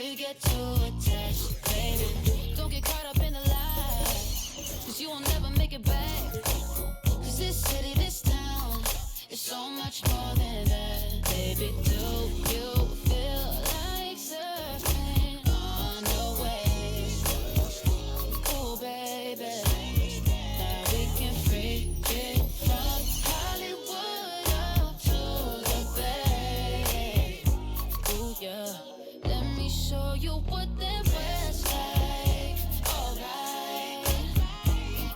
you get too attached, baby. Don't get caught up in the lies, cause you will never make it back. Cause this city, this town, is so much more than that. Baby, do you feel like surfing on the waves? Ooh, baby, now we can freak it from Hollywood up to the Bay. Ooh, yeah, let me show you what that was like. Alright,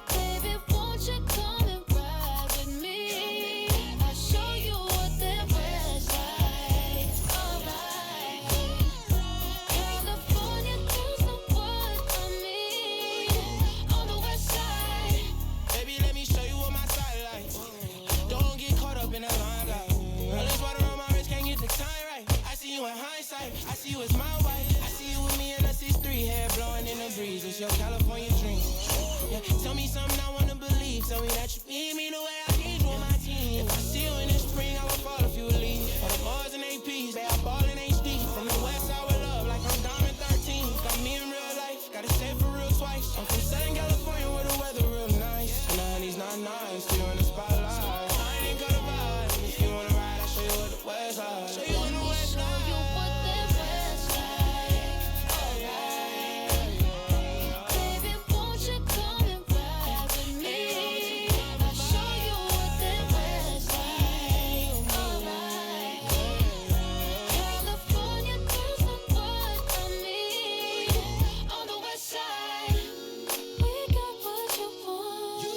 baby, won't you come and ride with me? I'll show you what that was like. Alright, California girls know what I mean. On the west side, Baby, let me show you what my side like. Don't get caught up in that limelight. All this water on my wrist, can't get the time right. I see you in hindsight, I see you as my wife. I see you with me in a 6'3", hair blowing in the breeze. It's your California dream. Yeah, tell me something I wanna believe. Tell me that you need me the way I need you on my team. If I see you in the spring, I will fall if you leave. For the Mars and APs, they are ballin' HD. From the west side with love, like I'm Diamond 13. Got me in real life, gotta say it for real twice. I'm from Southern California where the weather real nice. And the honey's not nice, you in the spotlight. I ain't got a vibe. If you wanna ride, I'll show you what the west side. Show you let on the me west show you side. what that was like. Alright, baby, won't you come and ride with me? I'll show you what that was like. Alright, California girls know what I mean. On the west side, we got what you want,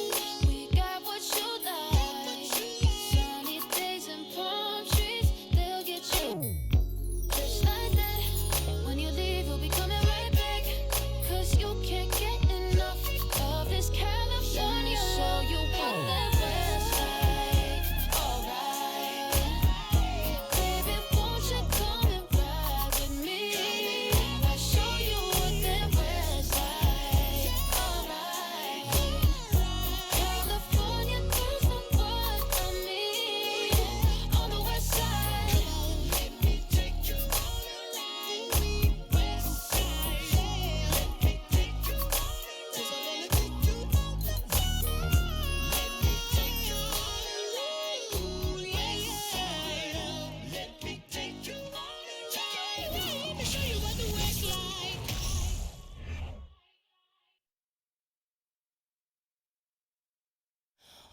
we got what you like. Sunny days and palm trees, they'll get you. Just like that, when you leave, you'll be coming right back. Cause you can't get enough of this California. Show you what that was like. Alright, baby, won't you come and ride with me? I'll show you what that was like. Alright, California girls know what I mean. On the west side, let me take you all around the west side. Let me take you all around. 'Cause I wanna take you all around. Let me take you all around the west side. Let me take you all around. Let me show you what the west like.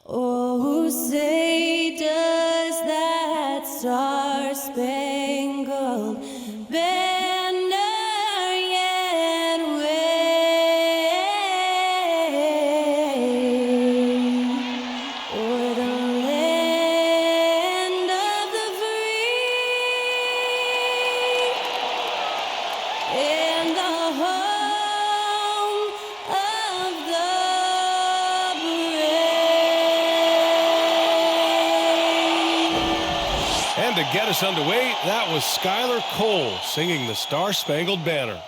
Oh, say does that star-spangled banner yet wave o'er the land of the free and the home of the brave. And to get us underway, that was Skylar Cole singing the Star-Spangled Banner.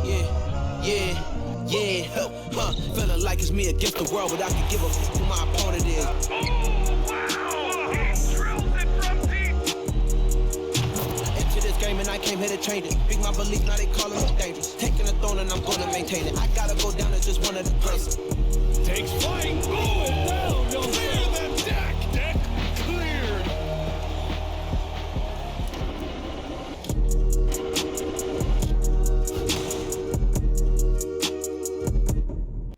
Yeah, feeling like it's me against the world, but I can give a f who my opponent is. Into this game and I came here to change it. Big my belief, now they calling me dangerous. Taking the throne and I'm gonna maintain it. I gotta go down as just one of the greatest. Takes flight. Boom! Down. Clear the deck. Deck cleared.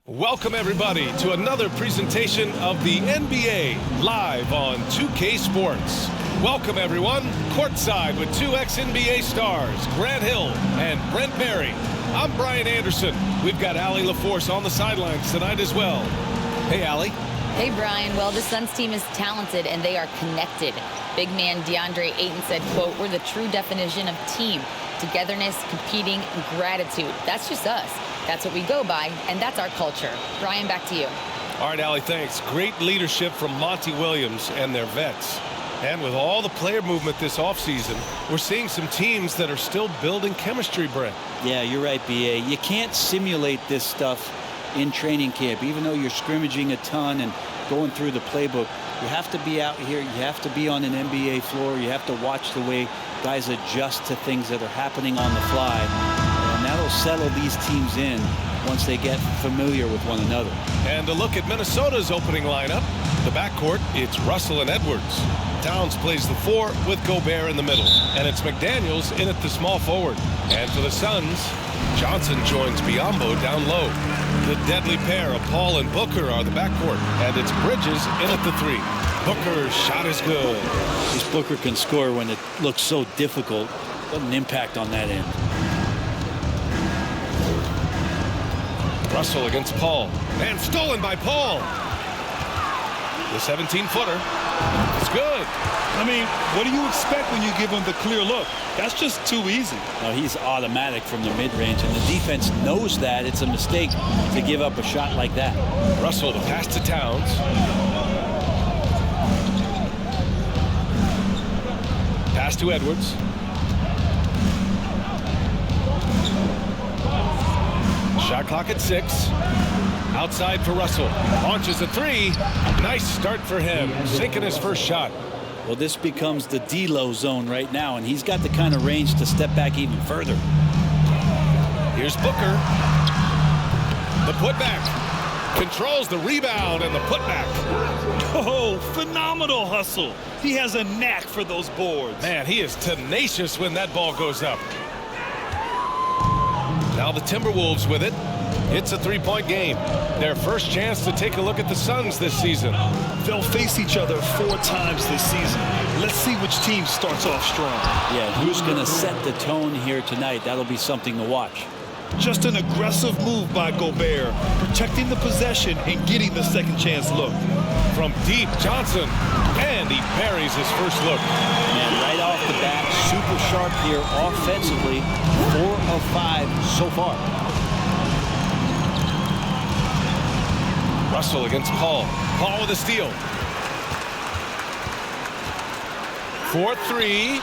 Welcome, everybody, to another presentation of the NBA live on 2K Sports. Welcome, everyone, courtside with two ex-NBA stars, Grant Hill and Brent Berry. I'm Brian Anderson. We've got Allie LaForce on the sidelines tonight as well. Hey, Allie. Hey, Brian. Well, the Suns team is talented, and they are connected. Big man DeAndre Ayton said, quote, "We're the true definition of team. Togetherness, competing, and gratitude. That's just us. That's what we go by, and that's our culture." Brian, back to you. All right, Allie, thanks. Great leadership from Monty Williams and their vets. And with all the player movement this offseason, we're seeing some teams that are still building chemistry, Brent. Yeah, you're right, B.A. You can't simulate this stuff in training camp, even though you're scrimmaging a ton and going through the playbook. You have to be out here. You have to be on an NBA floor. You have to watch the way guys adjust to things that are happening on the fly. And that'll settle these teams in once they get familiar with one another. And a look at Minnesota's opening lineup. The backcourt, it's Russell and Edwards. Towns plays the 4 with Gobert in the middle. And it's McDaniels in at the small forward. And for the Suns, Johnson joins Biyombo down low. The deadly pair of Paul and Booker are the backcourt. And it's Bridges in at the 3. Booker's shot is good. This Booker can score when it looks so difficult. What an impact on that end. Russell against Paul. And stolen by Paul. The 17-footer. It's good. I mean, what do you expect when you give him the clear look? That's just too easy. No, he's automatic from the mid-range, and the defense knows that. It's a mistake to give up a shot like that. Russell to pass to Towns. Pass to Edwards. Shot clock at 6. Outside for Russell. Launches a 3. Nice start for him. Sinking his first shot. Well, this becomes the D-low zone right now, and he's got the kind of range to step back even further. Here's Booker. The putback. Controls the rebound and the putback. Oh, phenomenal hustle. He has a knack for those boards. Man, he is tenacious when that ball goes up. Now the Timberwolves with it. It's a 3-point game. Their first chance to take a look at the Suns this season. They'll face each other 4 times this season. Let's see which team starts off strong. Yeah, who's going to set the tone here tonight? That'll be something to watch. Just an aggressive move by Gobert, protecting the possession and getting the second chance look. From deep, Johnson. And he buries his first look. And right off the bat, super sharp here offensively. 4 of 5 so far. Russell against Paul. Paul with a steal. 4-3.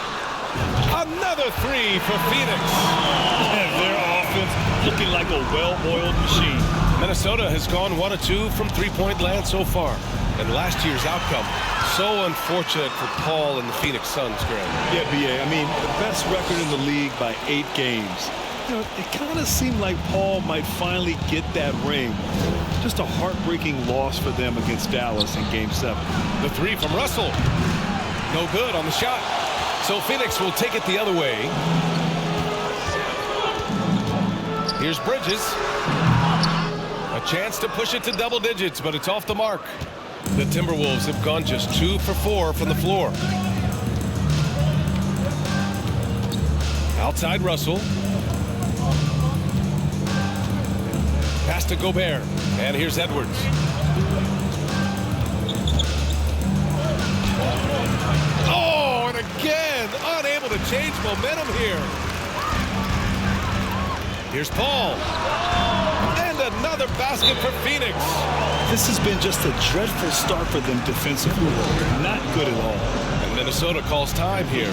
Another 3 for Phoenix. And their offense looking like a well-oiled machine. Minnesota has gone 1 of 2 from three-point land so far. And last year's outcome, so unfortunate for Paul and the Phoenix Suns, Greg. Yeah, B.A. I mean, the best record in the league by 8 games. You know, it kind of seemed like Paul might finally get that ring. Just a heartbreaking loss for them against Dallas in Game 7. The 3 from Russell. No good on the shot. So Phoenix will take it the other way. Here's Bridges. A chance to push it to double digits, but it's off the mark. The Timberwolves have gone just 2 for 4 from the floor. Outside Russell. Pass to Gobert. And here's Edwards. Oh, and again, unable to change momentum here. Here's Paul. And another basket for Phoenix. This has been just a dreadful start for them defensively. Not good at all. And Minnesota calls time here.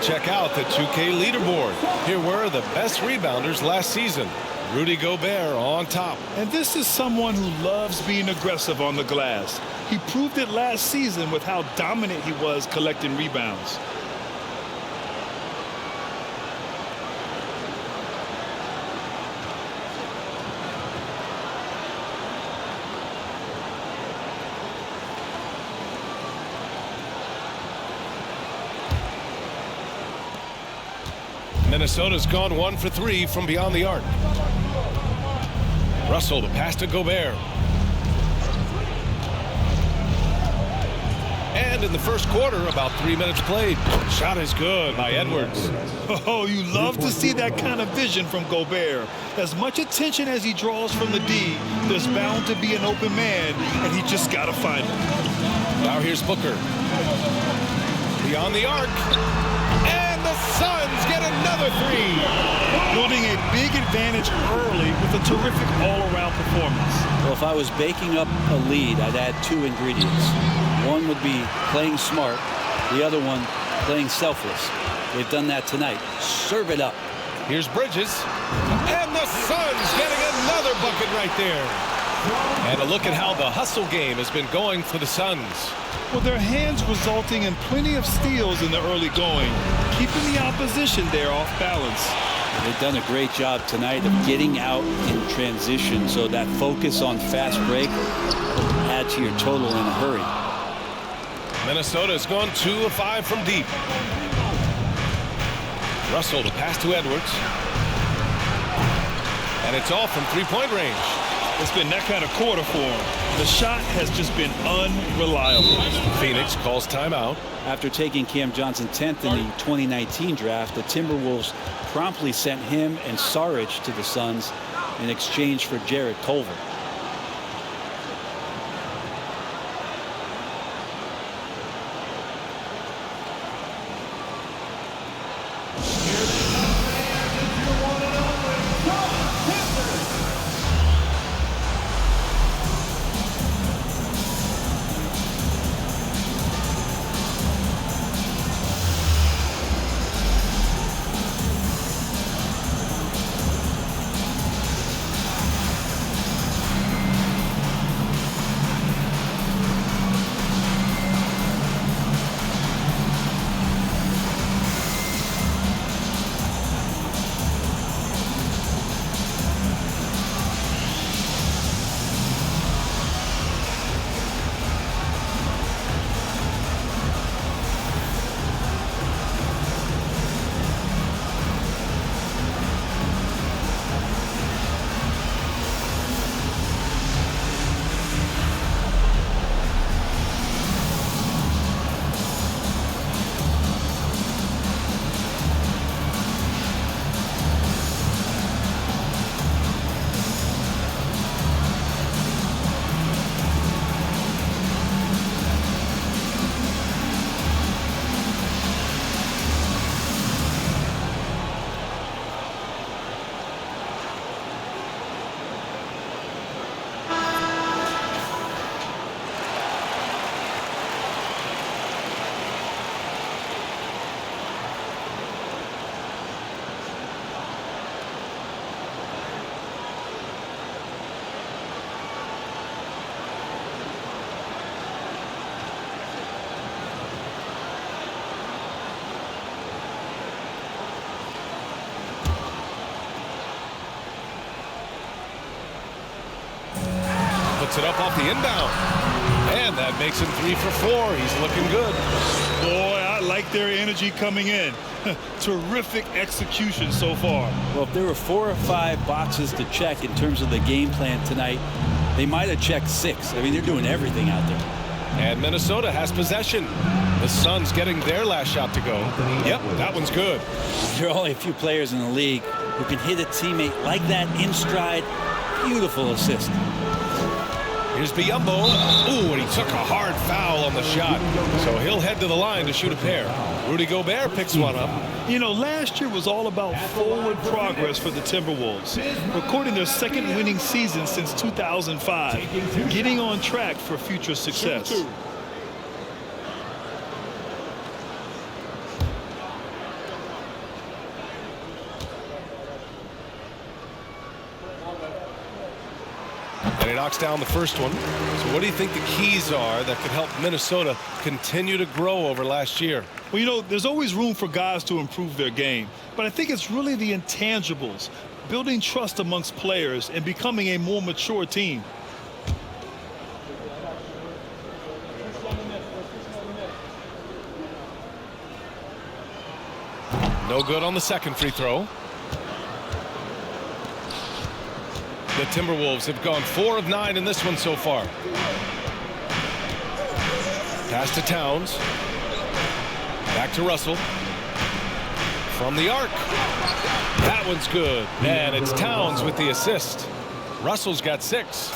check out the 2K leaderboard. Here were the best rebounders last season. Rudy Gobert on top. And this is someone who loves being aggressive on the glass. He proved it last season with how dominant he was collecting rebounds. Minnesota's gone 1 for 3 from beyond the arc. Russell, the pass to Gobert. And in the first quarter, about 3 minutes played. Shot is good by Edwards. Oh, you love to see that kind of vision from Gobert. As much attention as he draws from the D, there's bound to be an open man, and he just got to find him. Now here's Booker. Beyond the arc. And the Suns get another three. Building a big advantage early with a terrific all-around performance. Well, if I was baking up a lead, I'd add 2 ingredients. One would be playing smart. The other one, playing selfless. They've done that tonight. Serve it up. Here's Bridges. And the Suns getting another bucket right there. And a look at how the hustle game has been going for the Suns. Well, their hands resulting in plenty of steals in the early going, keeping the opposition there off balance. They've done a great job tonight of getting out in transition, so that focus on fast break add to your total in a hurry. Minnesota has gone 2 of 5 from deep. Russell, the pass to Edwards. And it's all from three-point range. It's been that kind of quarter for him. The shot has just been unreliable. Phoenix calls timeout. After taking Cam Johnson 10th in the 2019 draft, the Timberwolves promptly sent him and Saric to the Suns in exchange for Jarrett Culver. Puts it up off the inbound. And that makes him 3 for 4. He's looking good. Boy, I like their energy coming in. Terrific execution so far. Well, if there were 4 or 5 boxes to check in terms of the game plan tonight, they might have checked 6. I mean, they're doing everything out there. And Minnesota has possession. The Suns getting their last shot to go. Yep, that one's good. There are only a few players in the league who can hit a teammate like that in stride. Beautiful assist. Here's Biyombo. Ooh, and he took a hard foul on the shot. So he'll head to the line to shoot a pair. Rudy Gobert picks one up. You know, last year was all about forward progress for the Timberwolves, recording their second winning season since 2005, getting on track for future success. knocks down the first one. So what do you think the keys are that could help Minnesota continue to grow over last year? Well, you know, there's always room for guys to improve their game, but I think it's really the intangibles, building trust amongst players and becoming a more mature team. No good on the second free throw. The Timberwolves have gone 4 of 9 in this one so far. Pass to Towns. Back to Russell. From the arc. That one's good. And it's Towns with the assist. Russell's got 6.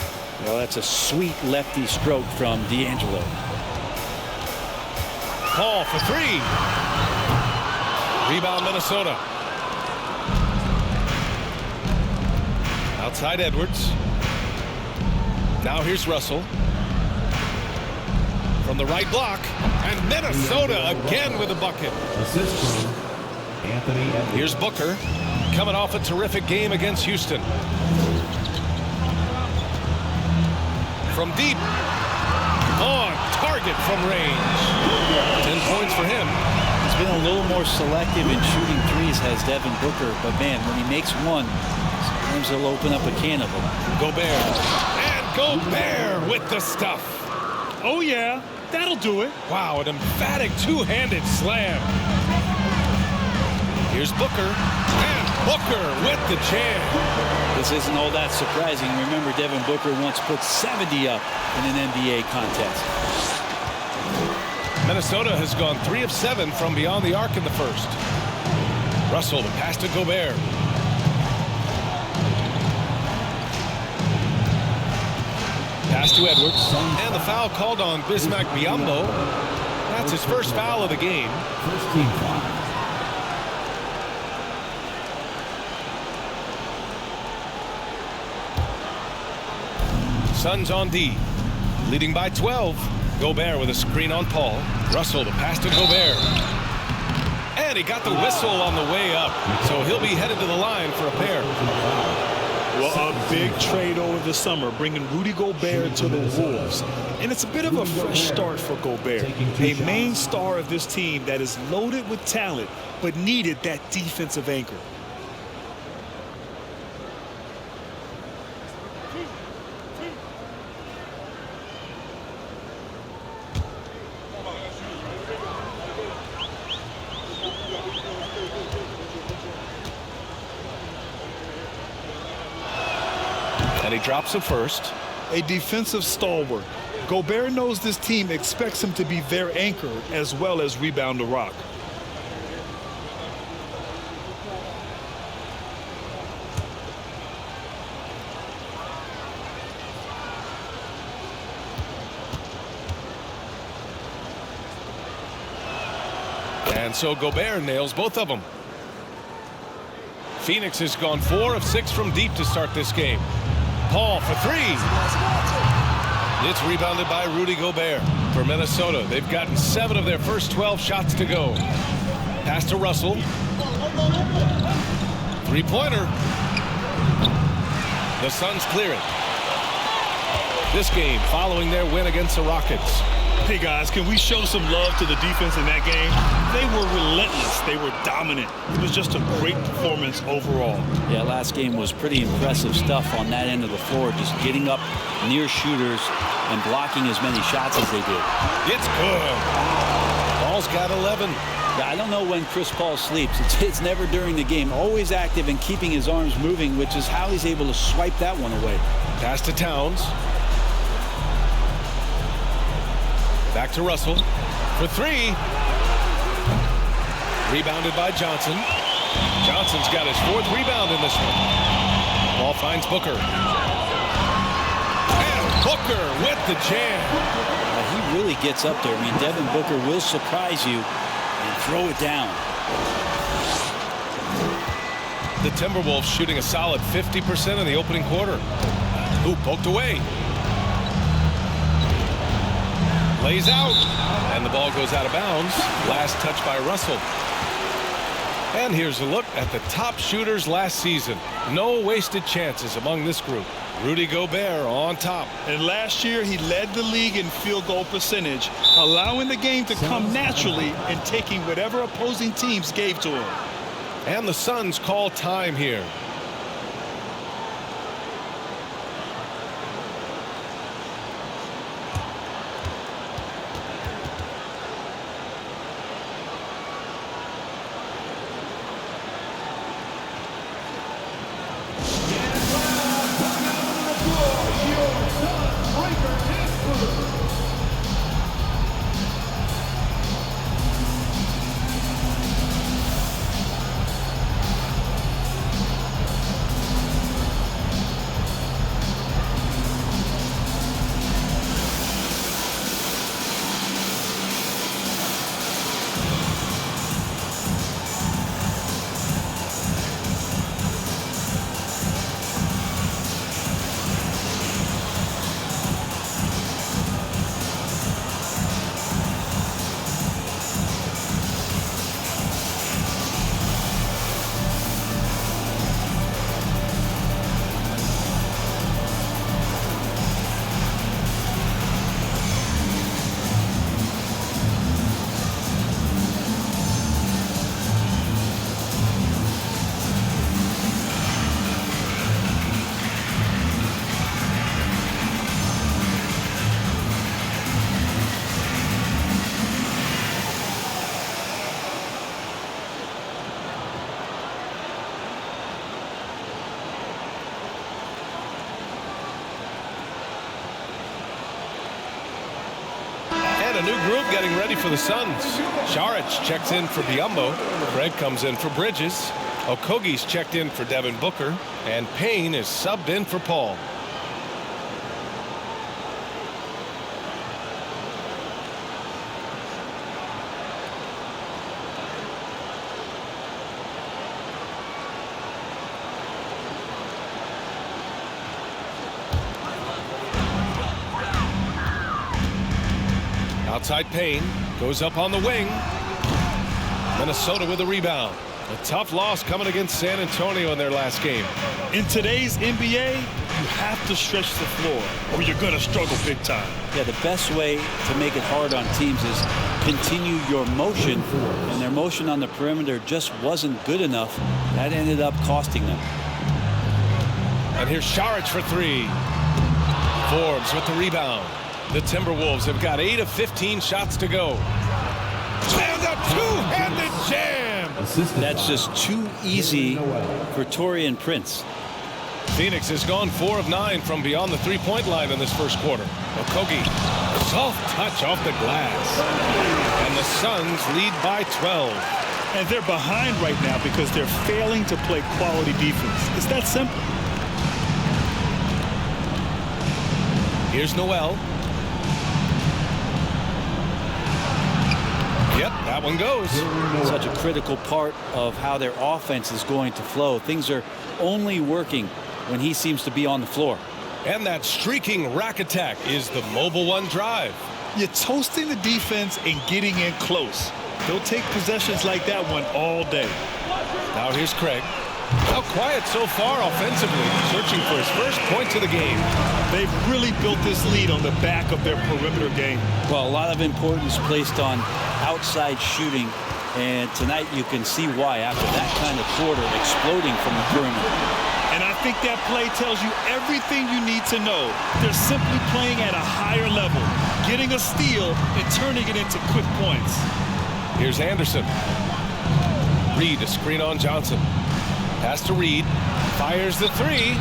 Well, that's a sweet lefty stroke from D'Angelo. Paul for 3. Rebound Minnesota. Outside Edwards. Now here's Russell. From the right block. And Minnesota again with a bucket. Assist from Anthony Edwards. Here's Booker. Coming off a terrific game against Houston. From deep. On target from range. 10 points for him. He's been a little more selective in shooting threes, has Devin Booker. But, man, when he makes one, sometimes he'll open up a can of them. Gobert. And Gobert with the stuff. Oh, yeah, that'll do it. Wow, an emphatic two-handed slam. Here's Booker. And Booker with the jam. This isn't all that surprising. Remember, Devin Booker once put 70 up in an NBA contest. Minnesota has gone 3 of 7 from beyond the arc in the first. Russell, the pass to Gobert. Pass to Edwards. And the foul called on Bismack Biyombo. That's his first foul of the game. First team foul. Suns on D. Leading by 12. Gobert with a screen on Paul. Russell, the pass to Gobert. And he got the whistle on the way up. So he'll be headed to the line for a pair. Well, a big trade over the summer, bringing Rudy Gobert to the Wolves. And it's a bit of a fresh start for Gobert, a main star of this team that is loaded with talent, but needed that defensive anchor. And he drops it first. A defensive stalwart. Gobert knows this team expects him to be their anchor as well as rebound the rock. And so Gobert nails both of them. Phoenix has gone 4 of 6 from deep to start this game. Paul for 3. It's rebounded by Rudy Gobert for Minnesota. They've gotten 7 of their first 12 shots to go. Pass to Russell. Three-pointer. The Suns clear it. This game following their win against the Rockets. Hey guys, can we show some love to the defense in that game? They were relentless. They were dominant. It was just a great performance overall. Yeah, last game was pretty impressive stuff on that end of the floor, just getting up near shooters and blocking as many shots as they did. It's good. Paul's got 11. Yeah, I don't know when Chris Paul sleeps. It's never during the game. Always active and keeping his arms moving, which is how he's able to swipe that one away. Pass to Towns. Back to Russell for 3. Rebounded by Johnson. Johnson's got his 4th rebound in this one. Ball finds Booker. And Booker with the jam. He really gets up there. I mean, Devin Booker will surprise you and throw it down. The Timberwolves shooting a solid 50% in the opening quarter. Ooh, poked away. Lays out, and the ball goes out of bounds. Last touch by Russell. And here's a look at the top shooters last season. No wasted chances among this group. Rudy Gobert on top. And last year he led the league in field goal percentage, allowing the game to come naturally and taking whatever opposing teams gave to him. And the Suns call time here. A new group getting ready for the Suns. Saric checks in for Biyombo. Craig comes in for Bridges. Okogie's checked in for Devin Booker. And Payne is subbed in for Paul. Outside Payne goes up on the wing. Minnesota with a rebound. A tough loss coming against San Antonio in their last game. In today's NBA, you have to stretch the floor or you're going to struggle big time. Yeah, the best way to make it hard on teams is continue your motion, and their motion on the perimeter just wasn't good enough. That ended up costing them. And here's Saric for three. Forbes with the rebound. The Timberwolves have got 8 of 15 shots to go. And a two-handed jam. That's just too easy for Taurean Prince. Phoenix has gone 4 of 9 from beyond the three-point line in this first quarter. Okogie, soft touch off the glass. And the Suns lead by 12. And they're behind right now because they're failing to play quality defense. It's that simple. Here's Noel. Yep, that one goes. Such a critical part of how their offense is going to flow. Things are only working when he seems to be on the floor. And that streaking rack attack is the mobile one drive. You're toasting the defense and getting in close. They'll take possessions like that one all day. Now here's Craig. How quiet so far offensively, searching for his first points of the game. They've really built this lead on the back of their perimeter game. Well, a lot of importance placed on outside shooting, and tonight you can see why after that kind of quarter exploding from the perimeter. And I think that play tells you everything you need to know. They're simply playing at a higher level, getting a steal and turning it into quick points. Here's Anderson. Reed to screen on Johnson. Pass to Reed. Fires the three.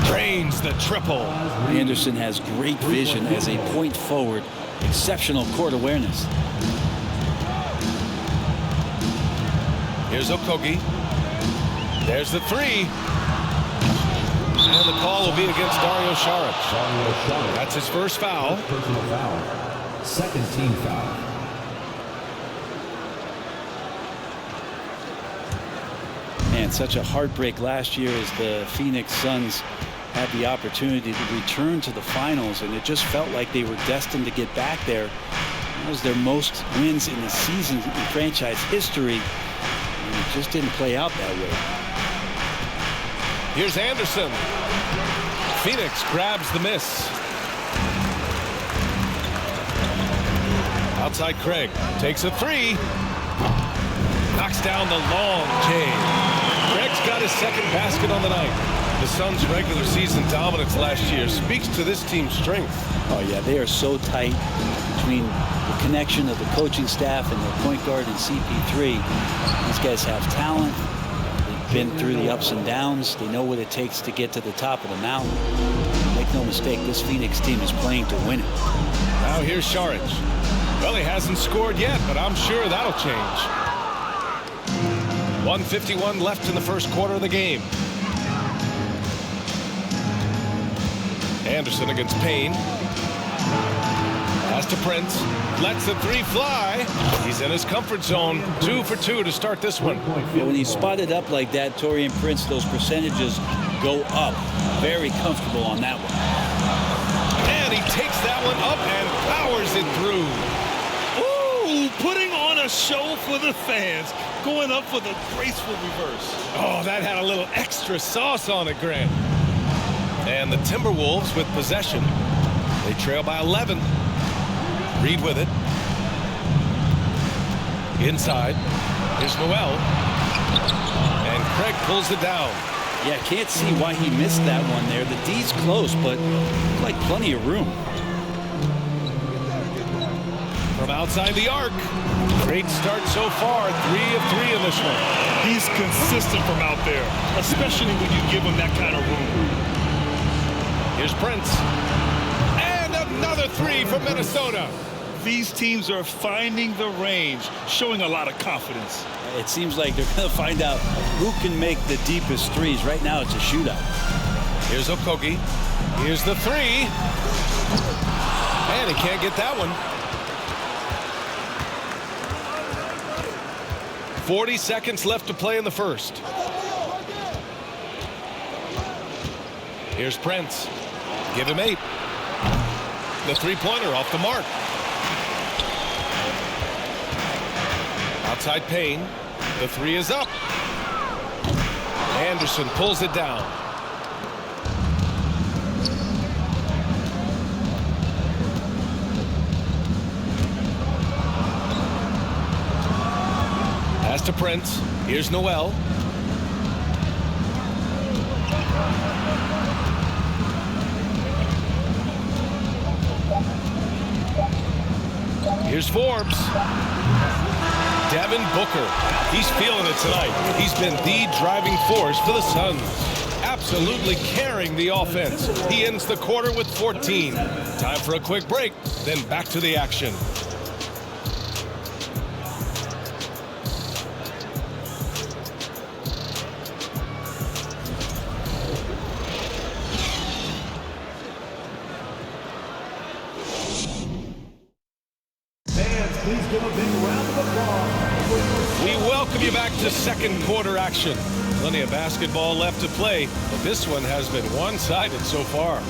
Drains the triple. Anderson has great vision as a point forward. Exceptional court awareness. Here's Okogie. There's the three. And the call will be against Dario Saric. That's his first foul. Personal foul. Second team foul. Man, such a heartbreak last year as the Phoenix Suns had the opportunity to return to the finals, and it just felt like they were destined to get back there. That was their most wins in the season in franchise history. And just didn't play out that way. Here's Anderson. Phoenix grabs the miss. Outside Craig takes a three. Knocks down the long J. Craig's got his second basket on the night. The Suns' regular season dominance last year speaks to this team's strength. Oh, yeah, they are so tight between the connection of the coaching staff and their point guard and CP3. These guys have talent. They've been through the ups and downs. They know what it takes to get to the top of the mountain. Make no mistake, this Phoenix team is playing to win it. Now here's Šarić. Well, he hasn't scored yet, but I'm sure that'll change. 1:51 left in the first quarter of the game. Anderson against Payne. Pass to Prince. Lets the three fly. He's in his comfort zone. 2 for 2 to start this one. Yeah, when he's spotted up like that, Taurean Prince, those percentages go up. Very comfortable on that one. And he takes that one up and powers it through. Ooh, putting on a show for the fans. Going up with a graceful reverse. Oh, that had a little extra sauce on it, Grant. And the Timberwolves with possession. They trail by 11. Reed with it. Inside. Here's Noel. And Craig pulls it down. Yeah, can't see why he missed that one there. The D's close, but like plenty of room. From outside the arc. Great start so far. 3 of 3 in this one. He's consistent from out there, especially when you give him that kind of room. Here's Prince. And another 3 from Minnesota. These teams are finding the range, showing a lot of confidence. It seems like they're going to find out who can make the deepest threes. Right now, it's a shootout. Here's Okogie. Here's the 3. And he can't get that one. 40 seconds left to play in the first. Here's Prince. Give him 8. The three-pointer off the mark. Outside Payne. The 3 is up. Anderson pulls it down. Pass to Prince. Here's Noel. Here's Forbes. Devin Booker. He's feeling it tonight. He's been the driving force for the Suns. Absolutely carrying the offense. He ends the quarter with 14. Time for a quick break, then back to the action. Please give a big round of applause. We welcome you back to second quarter action. Plenty of basketball left to play, but this one has been one-sided so far.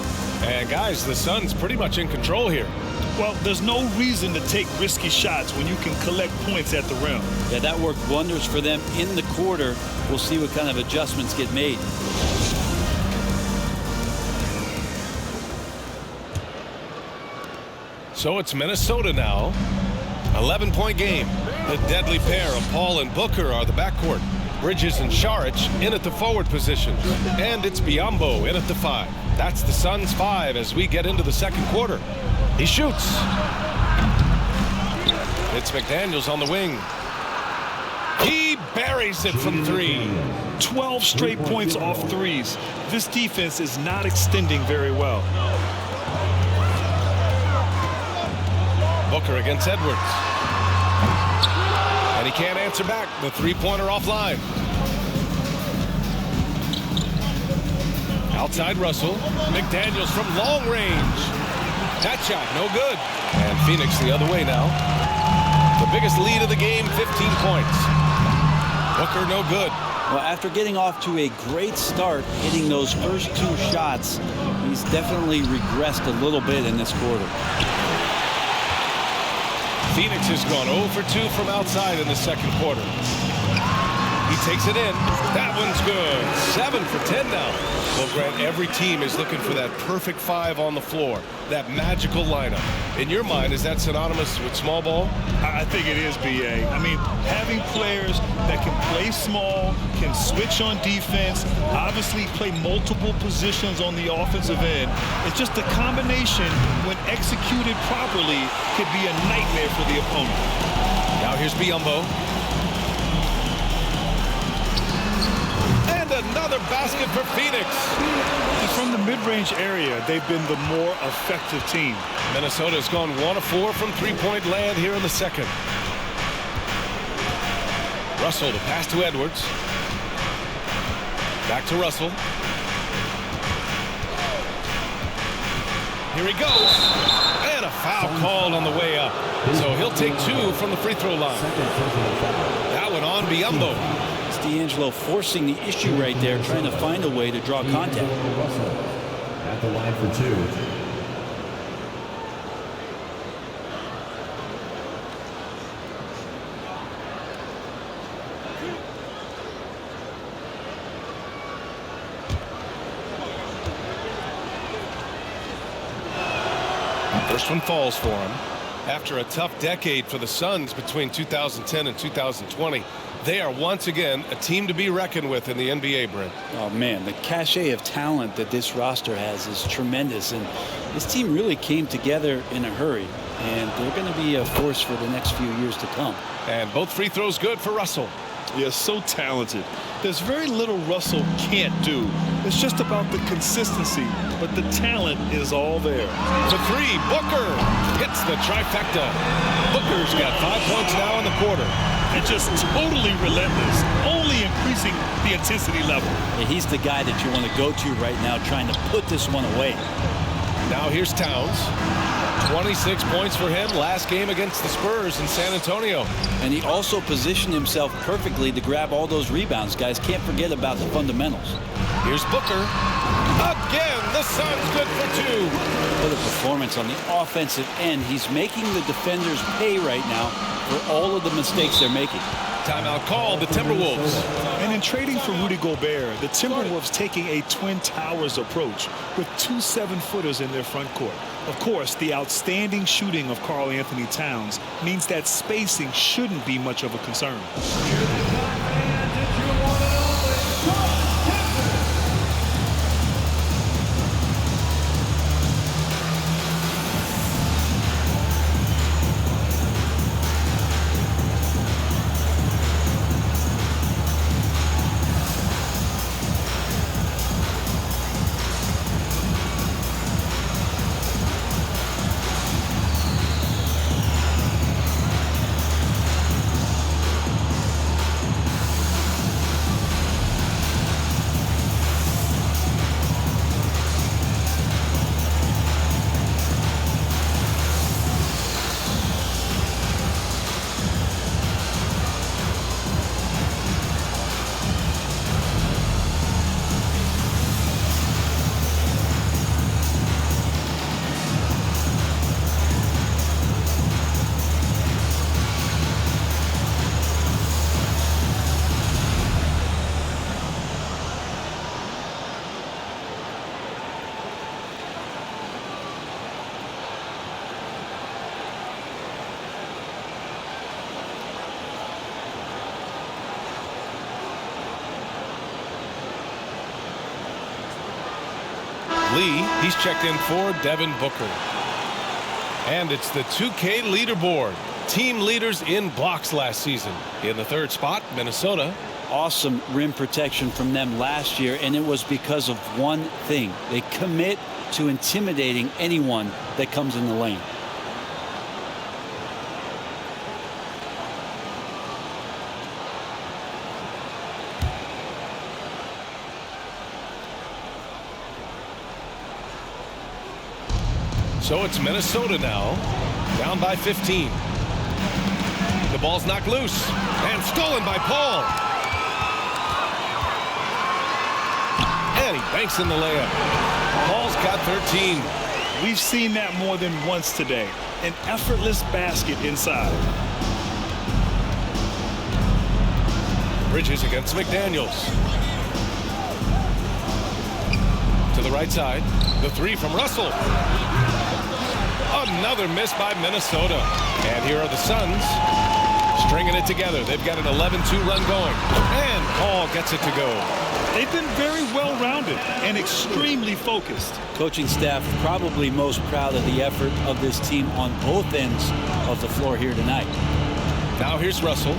And guys, the Suns pretty much in control here. Well, there's no reason to take risky shots when you can collect points at the rim. Yeah, that worked wonders for them in the quarter. We'll see what kind of adjustments get made. So it's Minnesota now. 11-point game. The deadly pair of Paul and Booker are the backcourt. Bridges and Šarić in at the forward position. And it's Biyombo in at the 5. That's the Suns' 5 as we get into the second quarter. He shoots. It's McDaniels on the wing. He buries it from 3. 12 straight points off threes. This defense is not extending very well. Booker against Edwards. And he can't answer back. The three-pointer offline. Outside Russell. McDaniels from long range. That shot, no good. And Phoenix the other way now. The biggest lead of the game, 15 points. Booker no good. Well, after getting off to a great start, hitting those first 2 shots, he's definitely regressed a little bit in this quarter. Phoenix has gone 0 for 2 from outside in the second quarter. He takes it in. That one's good. 7 for 10 now. Well, Grant, every team is looking for that perfect 5 on the floor, that magical lineup. In your mind, is that synonymous with small ball? I think it is, B.A. I mean, having players that can play small, can switch on defense, obviously play multiple positions on the offensive end. It's just a combination, when executed properly, could be a nightmare for the opponent. Now here's Biyombo. And another basket for Phoenix. And from the mid-range area, they've been the more effective team. Minnesota's gone 1 of 4 from three-point land here in the second. Russell to pass to Edwards. Back to Russell. Here he goes. And a foul called on the way up. So he'll take 2 from the free throw line. That one on Biyombo. It's D'Angelo forcing the issue right there, trying to find a way to draw contact. At the line for 2. First one falls for him. After a tough decade for the Suns between 2010 and 2020, they are once again a team to be reckoned with in the NBA, Brent. Oh, man, the cachet of talent that this roster has is tremendous. And this team really came together in a hurry. And they're going to be a force for the next few years to come. And both free throws good for Russell. Yeah, so talented. There's very little Russell can't do. It's just about the consistency, but the talent is all there. For 3, Booker hits the trifecta. Booker's got 5 points now in the quarter. And just totally relentless, only increasing the intensity level. Yeah, he's the guy that you want to go to right now, trying to put this one away. Now here's Towns. 26 points for him last game against the Spurs in San Antonio. And he also positioned himself perfectly to grab all those rebounds. Guys, can't forget about the fundamentals. Here's Booker. Again, the Suns good for 2. What a performance on the offensive end. He's making the defenders pay right now for all of the mistakes they're making. Timeout called the Timberwolves. And in trading for Rudy Gobert, the Timberwolves taking a Twin Towers approach with 2 7-footers in their front court. Of course, the outstanding shooting of Karl Anthony Towns means that spacing shouldn't be much of a concern. Lee, he's checked in for Devin Booker. And it's the 2K leaderboard. Team leaders in blocks last season. In the 3rd spot, Minnesota. Awesome rim protection from them last year, and it was because of one thing. They commit to intimidating anyone that comes in the lane. So it's Minnesota now, down by 15. The ball's knocked loose and stolen by Paul. And he banks in the layup. Paul's got 13. We've seen that more than once today. An effortless basket inside. Bridges against McDaniels. To the right side. The three from Russell. Another miss by Minnesota. And here are the Suns stringing it together. They've got an 11-2 run going. And Paul gets it to go. They've been very well-rounded and extremely focused. Coaching staff probably most proud of the effort of this team on both ends of the floor here tonight. Now here's Russell.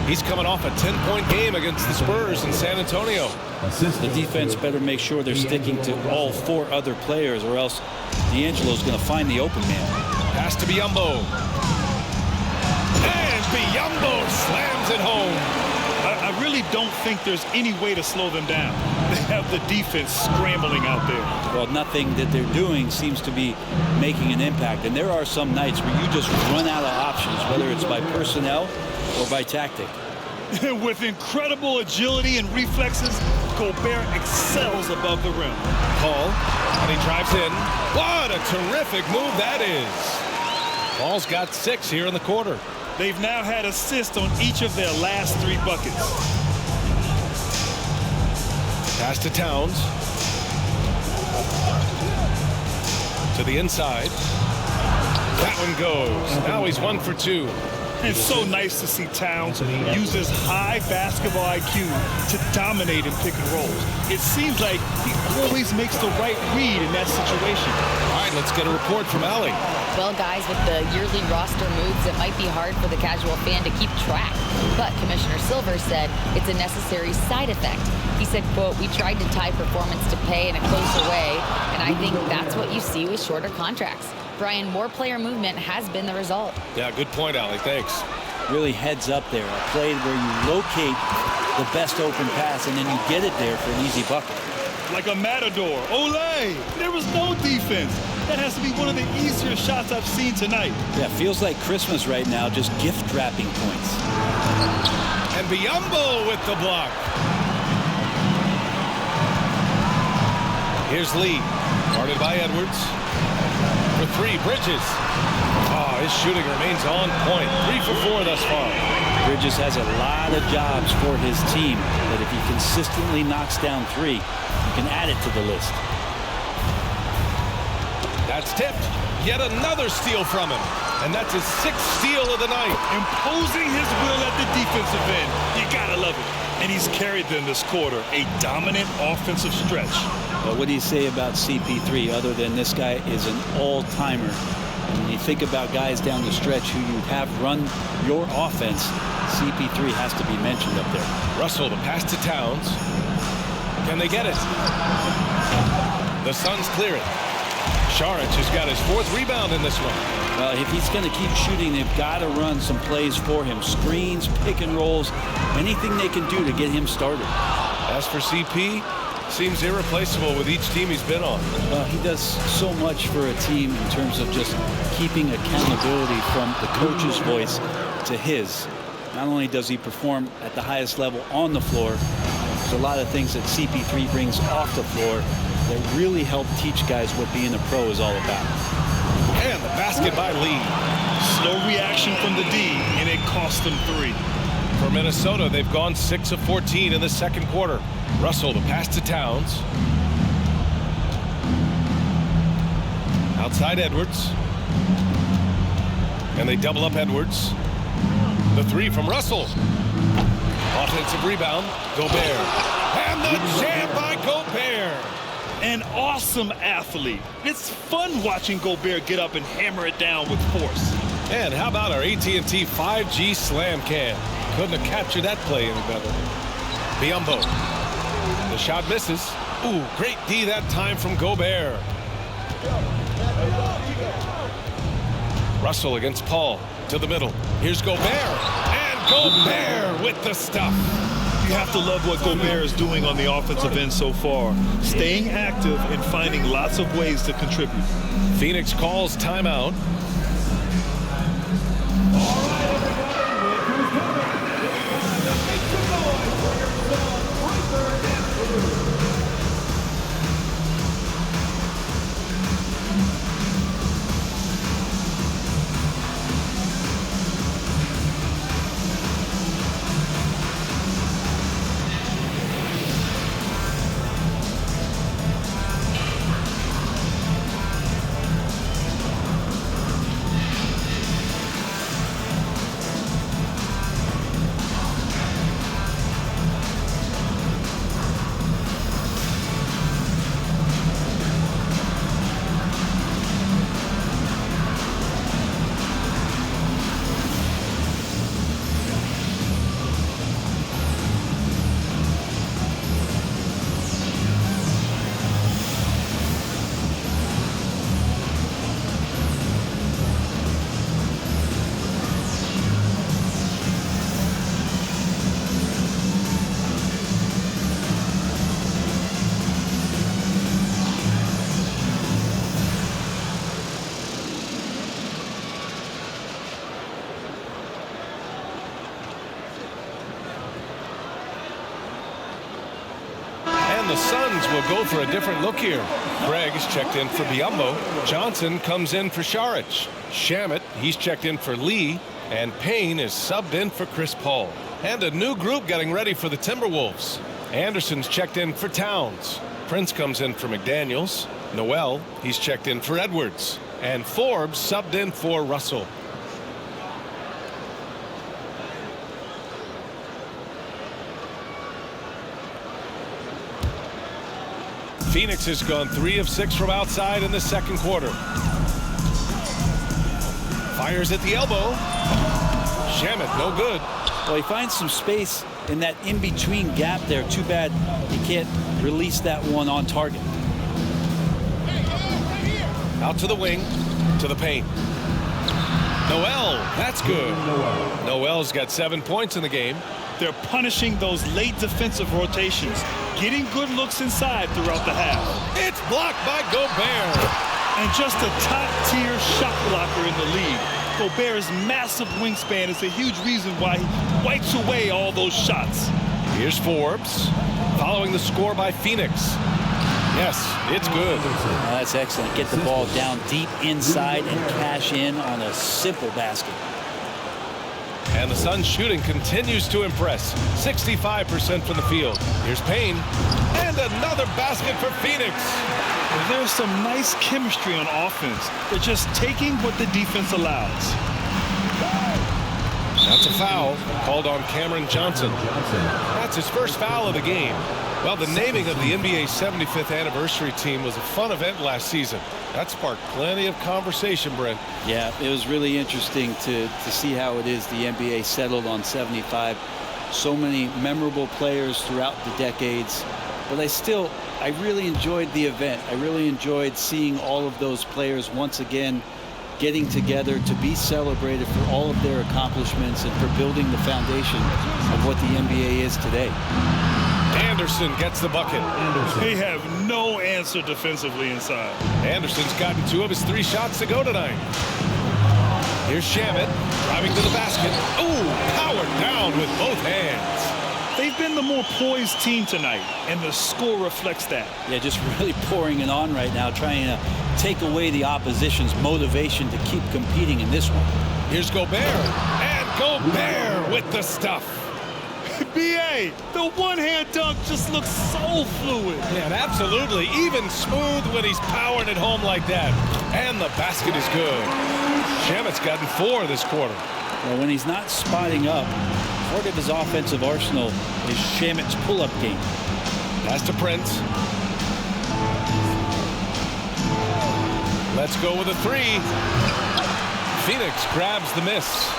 He's coming off a 10-point game against the Spurs in San Antonio. The defense better make sure they're sticking to all four other players, or else D'Angelo's going to find the open man. Pass to Biyombo. And Biyombo slams it home. I really don't think there's any way to slow them down. They have the defense scrambling out there. Well, nothing that they're doing seems to be making an impact. And there are some nights where you just run out of options, whether it's by personnel or by tactic. With incredible agility and reflexes, Gobert excels above the rim. Paul, and he drives in. What a terrific move that is. Paul's got 6 here in the quarter. They've now had assists on each of their last 3 buckets. Pass to Towns. To the inside. That one goes. Now he's 1 for 2. It's so nice to see Towns use his high basketball IQ to dominate in pick and rolls. It seems like he always makes the right read in that situation. All right, let's get a report from Allie. Well, guys, with the yearly roster moves, it might be hard for the casual fan to keep track. But Commissioner Silver said it's a necessary side effect. He said, quote, "We tried to tie performance to pay in a closer way, and I think that's what you see with shorter contracts." Brian, more player movement has been the result. Yeah, good point, Allie. Thanks. Really heads up there. A play where you locate the best open pass and then you get it there for an easy bucket. Like a matador. Olé! There was no defense. That has to be one of the easier shots I've seen tonight. Yeah, feels like Christmas right now, just gift wrapping points. And Biyombo with the block. Here's Lee. Guarded by Edwards. For 3, Bridges. Oh, his shooting remains on point. 3 for 4 thus far. Bridges has a lot of jobs for his team, but if he consistently knocks down 3, you can add it to the list. That's tipped. Yet another steal from him. And that's his 6th steal of the night. Imposing his will at the defensive end. You gotta love it. And he's carried them this quarter. A dominant offensive stretch. But what do you say about CP3 other than this guy is an all-timer? When you think about guys down the stretch who you have run your offense, CP3 has to be mentioned up there. Russell, the pass to Towns. Can they get it? The Suns clear it. Saric has got his 4th rebound in this one. Well, if he's going to keep shooting, they've got to run some plays for him. Screens, pick and rolls, anything they can do to get him started. As for CP, seems irreplaceable with each team he's been on. He does so much for a team in terms of just keeping accountability from the coach's voice to his. Not only does he perform at the highest level on the floor, there's a lot of things that CP3 brings off the floor that really help teach guys what being a pro is all about. And the basket by Lee. Slow reaction from the D, and it cost them 3. For Minnesota, they've gone 6 of 14 in the second quarter. Russell, the pass to Towns. Outside Edwards. And they double up Edwards. The 3 from Russell. Offensive rebound, Gobert. And the jam by Gobert. An awesome athlete. It's fun watching Gobert get up and hammer it down with force. And how about our AT&T 5G slam cam? Couldn't have captured that play any better. Biyombo. The shot misses. Ooh, great D that time from Gobert. Russell against Paul to the middle. Here's Gobert. And Gobert with the stuff. You have to love what Gobert is doing on the offensive end so far. Staying active and finding lots of ways to contribute. Phoenix calls timeout. And the Suns will go for a different look here. Craig is checked in for Biyombo. Johnson comes in for Saric. Shamet, he's checked in for Lee. And Payne is subbed in for Chris Paul. And a new group getting ready for the Timberwolves. Anderson's checked in for Towns. Prince comes in for McDaniels. Noel, he's checked in for Edwards. And Forbes subbed in for Russell. Phoenix has gone 3 of 6 from outside in the second quarter. Fires at the elbow. Shamet, no good. Well, he finds some space in that in-between gap there. Too bad he can't release that one on target. Out to the wing, to the paint. Noel, that's good. Noel's got 7 points in the game. They're punishing those late defensive rotations, getting good looks inside throughout the half. It's blocked by Gobert. And just a top-tier shot blocker in the league. Gobert's massive wingspan is a huge reason why he wipes away all those shots. Here's Forbes, following the score by Phoenix. Yes, it's good. That's excellent. Get the ball down deep inside and cash in on a simple basket. And the Suns shooting continues to impress. 65% from the field. Here's Payne. And another basket for Phoenix. There's some nice chemistry on offense. They're just taking what the defense allows. That's a foul called on Cameron Johnson. That's his first foul of the game. Well, the naming of the NBA's 75th anniversary team was a fun event last season. That sparked plenty of conversation, Brent. Yeah, it was really interesting to see how it is the NBA settled on 75. So many memorable players throughout the decades. But I really enjoyed the event. I really enjoyed seeing all of those players once again getting together to be celebrated for all of their accomplishments and for building the foundation of what the NBA is today. Anderson gets the bucket. They have no answer defensively inside. Anderson's gotten 2 of his 3 shots to go tonight. Here's Shamet driving to the basket. Ooh, powered down with both hands. They've been the more poised team tonight, and the score reflects that. Yeah, just really pouring it on right now, trying to take away the opposition's motivation to keep competing in this one. Here's Gobert. And Gobert with the stuff. B.A., the one-hand dunk just looks so fluid. Yeah, absolutely. Even smooth when he's powering it home like that. And the basket is good. Shamet's gotten 4 this quarter. Well, when he's not spotting up, part of his offensive arsenal is Shamet's pull-up game. Pass to Prince. Let's go with a 3. Phoenix grabs the miss.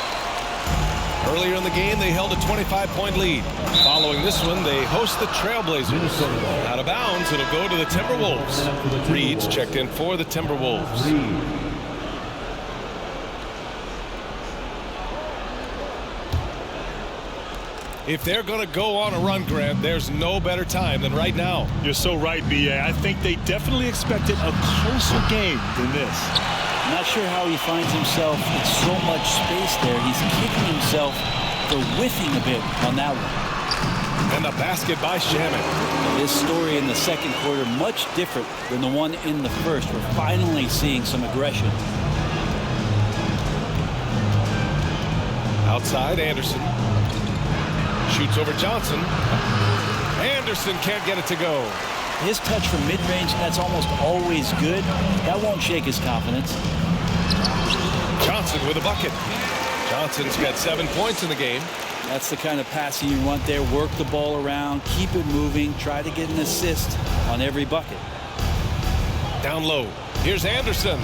Earlier in the game, they held a 25-point lead. Following this one, they host the Trailblazers. Out of bounds, it'll go to the Timberwolves. Reed's checked in for the Timberwolves. If they're going to go on a run, Grant, there's no better time than right now. You're so right, B.A. I think they definitely expected a closer game than this. I'm not sure how he finds himself in so much space there. He's kicking himself for whiffing a bit on that one. And the basket by Shamet. This story in the second quarter much different than the one in the first. We're finally seeing some aggression. Outside, Anderson. Shoots over Johnson. Anderson can't get it to go. His touch from mid-range, that's almost always good. That won't shake his confidence. Johnson with a bucket. Johnson's got 7 points in the game. That's the kind of passing you want there. Work the ball around, keep it moving, try to get an assist on every bucket. Down low. Here's Anderson.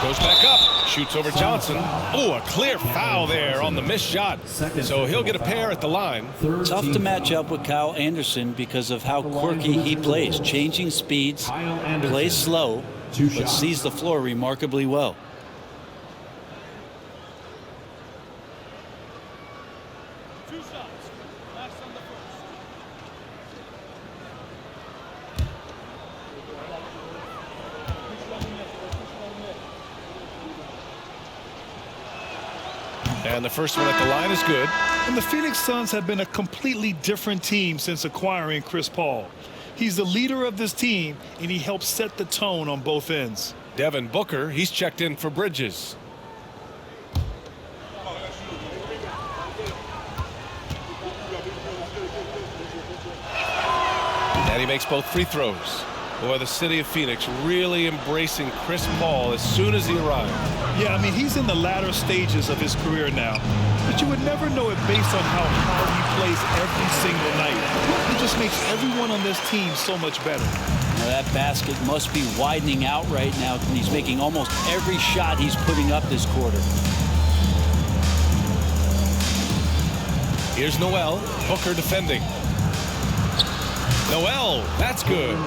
Goes back up. Shoots over Johnson. Oh, a clear foul there on the missed shot. So he'll get a pair at the line. Tough to match up with Kyle Anderson because of how quirky he plays. Changing speeds, plays slow, but sees the floor remarkably well. And the first one at the line is good. And the Phoenix Suns have been a completely different team since acquiring Chris Paul. He's the leader of this team, and he helps set the tone on both ends. Devin Booker, he's checked in for Bridges. And he makes both free throws. Boy, the city of Phoenix really embracing Chris Paul as soon as he arrived. Yeah, I mean, he's in the latter stages of his career now. But you would never know it based on how hard he plays every single night. He just makes everyone on this team so much better. Now that basket must be widening out right now, and he's making almost every shot he's putting up this quarter. Here's Noel. Booker defending. Noel, that's good.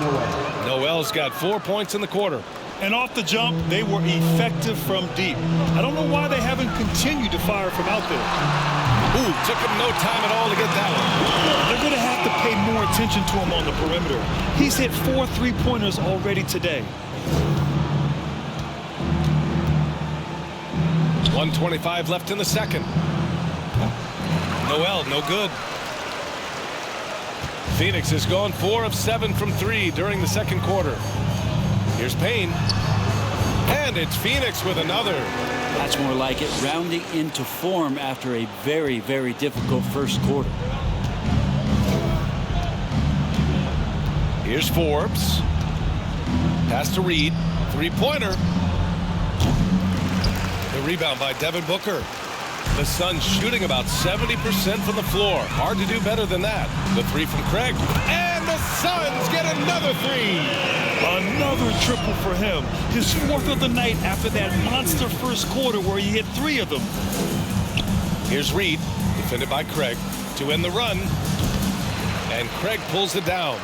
Noel's got 4 points in the quarter. And off the jump, they were effective from deep. I don't know why they haven't continued to fire from out there. Ooh, took him no time at all to get that one. They're going to have to pay more attention to him on the perimeter. He's hit 4 3-pointers already today. 1:25 left in the second. Noel, no good. Phoenix has gone 4 of 7 from 3 during the second quarter. Here's Payne. And it's Phoenix with another. That's more like it, rounding into form after a very, very difficult first quarter. Here's Forbes. Pass to Reed. Three-pointer. The rebound by Devin Booker. The Suns shooting about 70% from the floor. Hard to do better than that. The three from Craig. And the Suns get another three. Another triple for him. His 4th of the night after that monster first quarter where he hit 3 of them. Here's Reed, defended by Craig, to end the run. And Craig pulls it down.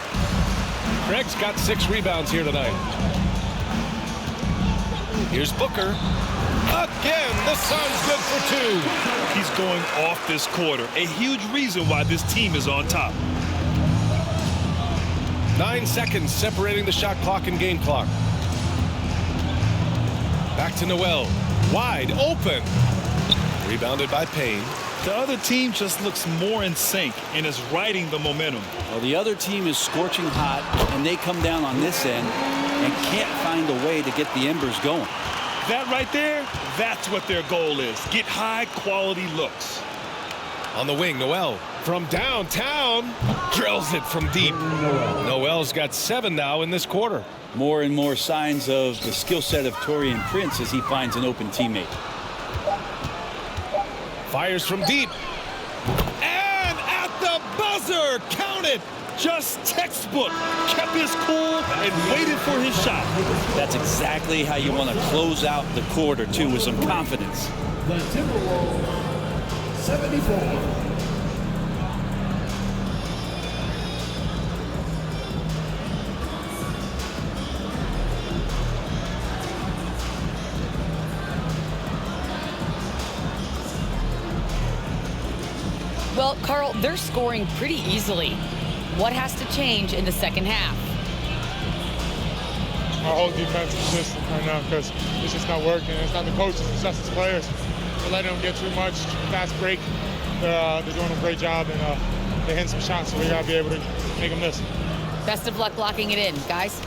Craig's got 6 rebounds here tonight. Here's Booker. Again, the Suns good for 2. He's going off this quarter. A huge reason why this team is on top. 9 seconds separating the shot clock and game clock. Back to Noel. Wide open. Rebounded by Payne. The other team just looks more in sync and is riding the momentum. Well, the other team is scorching hot, and they come down on this end and can't find a way to get the embers going. That right there, that's what their goal is. Get high-quality looks. On the wing, Noel from downtown drills it from deep. Noel's got 7 now in this quarter. More and more signs of the skill set of Taurean Prince as he finds an open teammate. Fires from deep. And at the buzzer, count it. Just textbook. Kept his cool and waited for his shot. That's exactly how you want to close out the quarter, too, with some confidence. The Timberwolves, 74. Well, Carl, they're scoring pretty easily. What has to change in the second half? Our whole defensive system right now, because it's just not working. It's not the coaches, it's just the players. We're letting them get too much fast break. They're doing a great job, and they're hitting some shots, so we got to be able to make them miss. Best of luck locking it in, guys.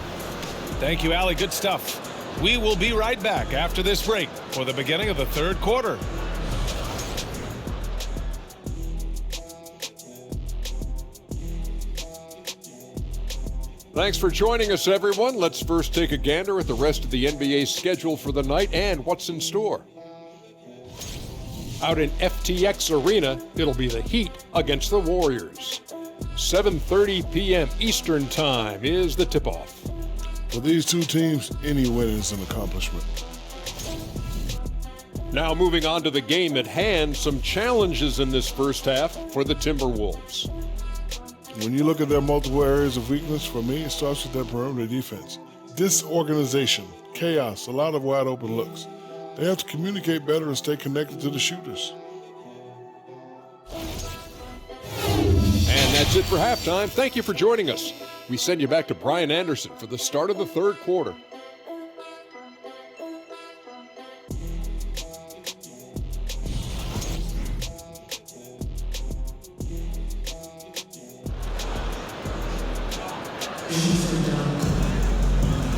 Thank you, Allie. Good stuff. We will be right back after this break for the beginning of the third quarter. Thanks for joining us, everyone. Let's first take a gander at the rest of the NBA schedule for the night and what's in store. Out in FTX Arena, it'll be the Heat against the Warriors. 7:30 p.m. Eastern Time is the tip-off. For these two teams, any win is an accomplishment. Now moving on to the game at hand, some challenges in this first half for the Timberwolves. When you look at their multiple areas of weakness, for me, it starts with their perimeter defense. Disorganization, chaos, a lot of wide open looks. They have to communicate better and stay connected to the shooters. And that's it for halftime. Thank you for joining us. We send you back to Brian Anderson for the start of the third quarter.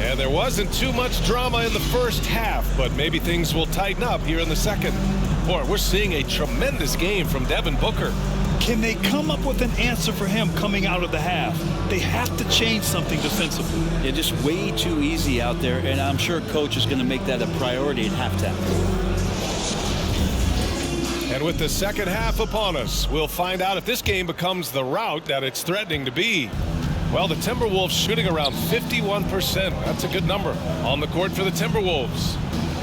And there wasn't too much drama in the first half, but maybe things will tighten up here in the second. Boy, we're seeing a tremendous game from Devin Booker. Can they come up with an answer for him coming out of the half? They have to change something defensively. They're just way too easy out there, and I'm sure coach is going to make that a priority at halftime. And with the second half upon us, we'll find out if this game becomes the rout that it's threatening to be. Well, the Timberwolves shooting around 51%. That's a good number on the court for the Timberwolves.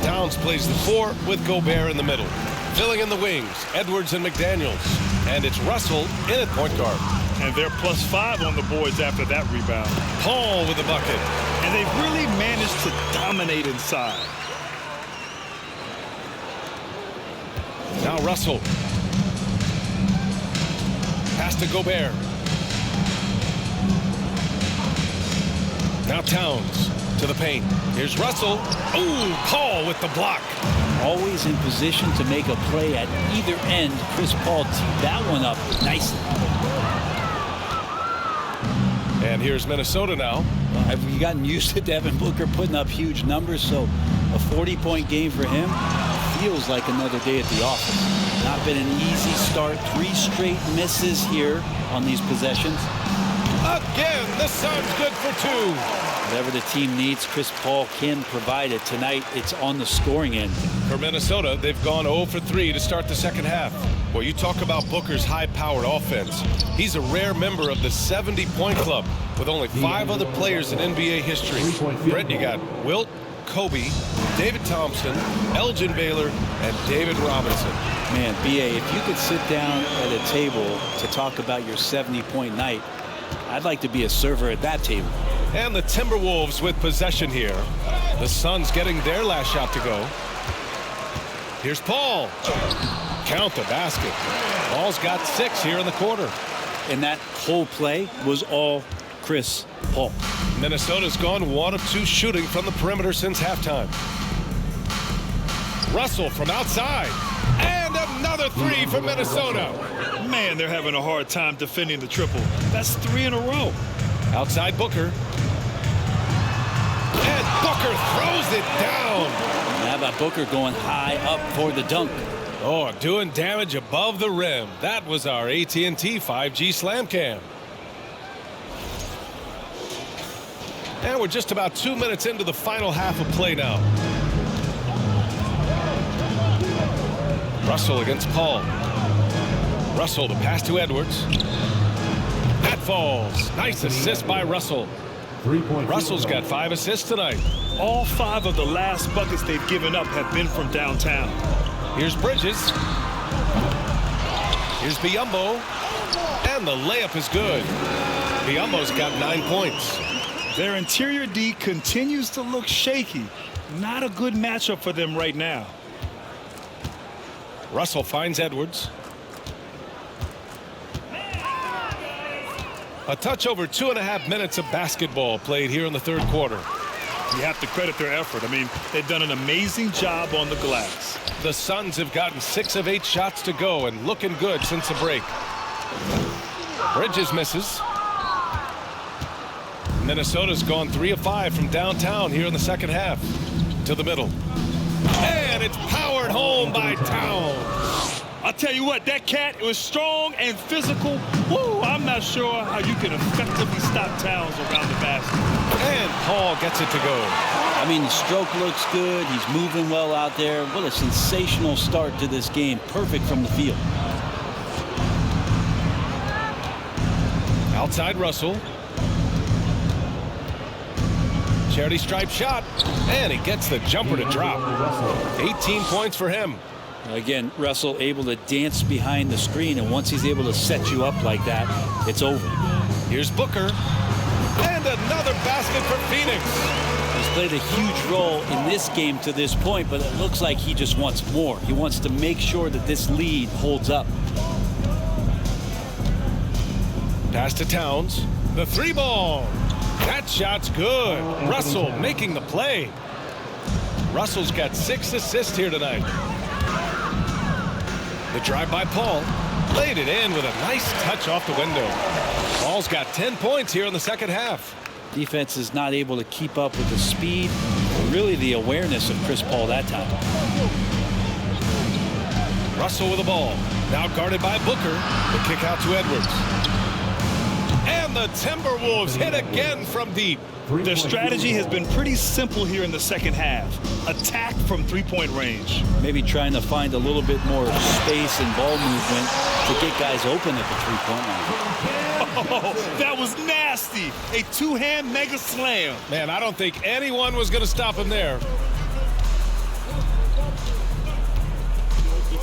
Towns plays the 4 with Gobert in the middle. Filling in the wings, Edwards and McDaniels. And it's Russell in at point guard. And they're +5 on the boards after that rebound. Paul with the bucket. And they've really managed to dominate inside. Now Russell. Pass to Gobert. Now Towns to the paint. Here's Russell. Ooh, Paul with the block. Always in position to make a play at either end. Chris Paul teed that one up nicely. And here's Minnesota now. Have we gotten used to Devin Booker putting up huge numbers? So a 40-point game for him feels like another day at the office. Not been an easy start. 3 straight misses here on these possessions. Again, the Suns good for 2. Whatever the team needs, Chris Paul can provide it. Tonight, it's on the scoring end. For Minnesota, they've gone 0 for 3 to start the second half. Well, you talk about Booker's high-powered offense. He's a rare member of the 70-point club with only 5 other players in NBA history. Brett, you got Wilt, Kobe, David Thompson, Elgin Baylor, and David Robinson. Man, B.A., if you could sit down at a table to talk about your 70-point night, I'd like to be a server at that table. And the Timberwolves with possession here. The Suns getting their last shot to go. Here's Paul. Count the basket. Paul's got 6 here in the quarter. And that whole play was all Chris Paul. Minnesota's gone 1 of 2 shooting from the perimeter since halftime. Russell from outside. And another 3 for Minnesota. Man, they're having a hard time defending the triple. That's 3 in a row. Outside Booker. And Booker throws it down. How about Booker going high up for the dunk? Oh, doing damage above the rim. That was our AT&T 5G Slam Cam. And we're just about 2 minutes into the final half of play now. Russell against Paul. Russell, the pass to Edwards. That falls. Nice assist by Russell. Russell's got 5 assists tonight. All 5 of the last buckets they've given up have been from downtown. Here's Bridges. Here's Biyombo. And the layup is good. Biyombo's got 9 points. Their interior D continues to look shaky. Not a good matchup for them right now. Russell finds Edwards. A touch over 2.5 minutes of basketball played here in the third quarter. You have to credit their effort. I mean, they've done an amazing job on the glass. The Suns have gotten 6 of 8 shots to go and looking good since the break. Bridges misses. Minnesota's gone 3 of 5 from downtown here in the second half. To the middle. And it's powered home by Towns. I'll tell you what, that cat, it was strong and physical. Woo, I'm not sure how you can effectively stop Towns around the basket. And Paul gets it to go. I mean, the stroke looks good. He's moving well out there. What a sensational start to this game. Perfect from the field. Outside Russell. Charity stripe shot. And he gets the jumper to drop. 18 points for him. Again, Russell able to dance behind the screen, and once he's able to set you up like that, it's over. Here's Booker. And another basket for Phoenix. He's played a huge role in this game to this point, but it looks like he just wants more. He wants to make sure that this lead holds up. Pass to Towns. The 3-ball. That shot's good. Russell making the play. Russell's got 6 assists here tonight. The drive by Paul. Laid it in with a nice touch off the window. Paul's got 10 points here in the second half. Defense is not able to keep up with the speed, really the awareness of Chris Paul that time. Russell with the ball. Now guarded by Booker. The kick out to Edwards. And the Timberwolves hit again from deep. Their strategy has been pretty simple here in the second half. Attack from three-point range. Maybe trying to find a little bit more space and ball movement to get guys open at the three-point line. Oh, that was nasty. A two-hand mega slam. Man, I don't think anyone was going to stop him there.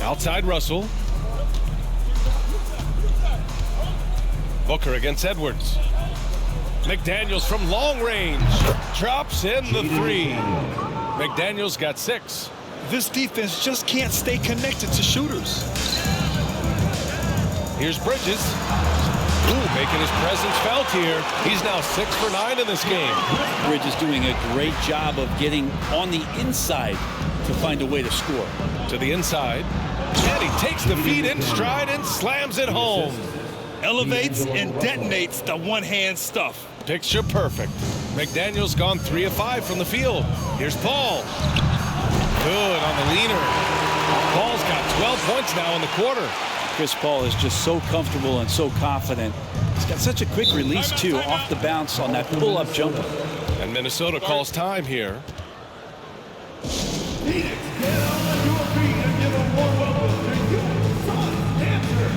Outside Russell. Booker against Edwards. McDaniels from long range. Drops in the three. McDaniels got 6. This defense just can't stay connected to shooters. Here's Bridges. Ooh, making his presence felt here. He's now 6 for 9 in this game. Bridges doing a great job of getting on the inside to find a way to score. To the inside. And he takes the feed in stride and slams it home. Elevates and detonates the one-hand stuff. Picture perfect. McDaniels gone 3 of 5 from the field. Here's Paul. Good on the leaner. Paul's got 12 points now in the quarter. Chris Paul is just so comfortable and so confident. He's got such a quick release, too, off the bounce on that pull-up jumper. And Minnesota calls time here. Phoenix, get on your feet and give a warm welcome to your son, dancer.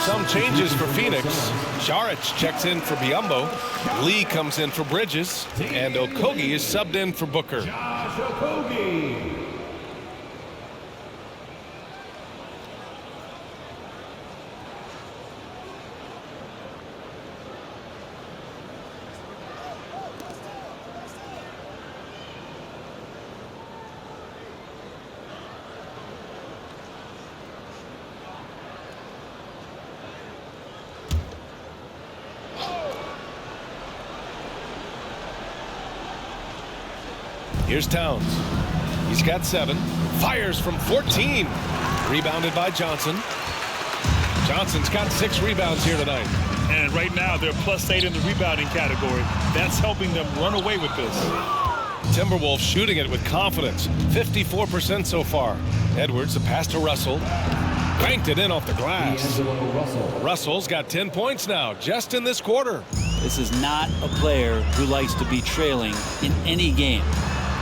Some changes for Phoenix. Saric checks in for Biyombo. Lee comes in for Bridges. And Okogie is subbed in for Booker. Josh Okogie. Here's Towns. He's got 7. Fires from 14. Rebounded by Johnson. Johnson's got 6 rebounds here tonight. And right now, they're +8 in the rebounding category. That's helping them run away with this. Timberwolves shooting it with confidence. 54% so far. Edwards, the pass to Russell. Banked it in off the glass. Russell's got 10 points now, just in this quarter. This is not a player who likes to be trailing in any game.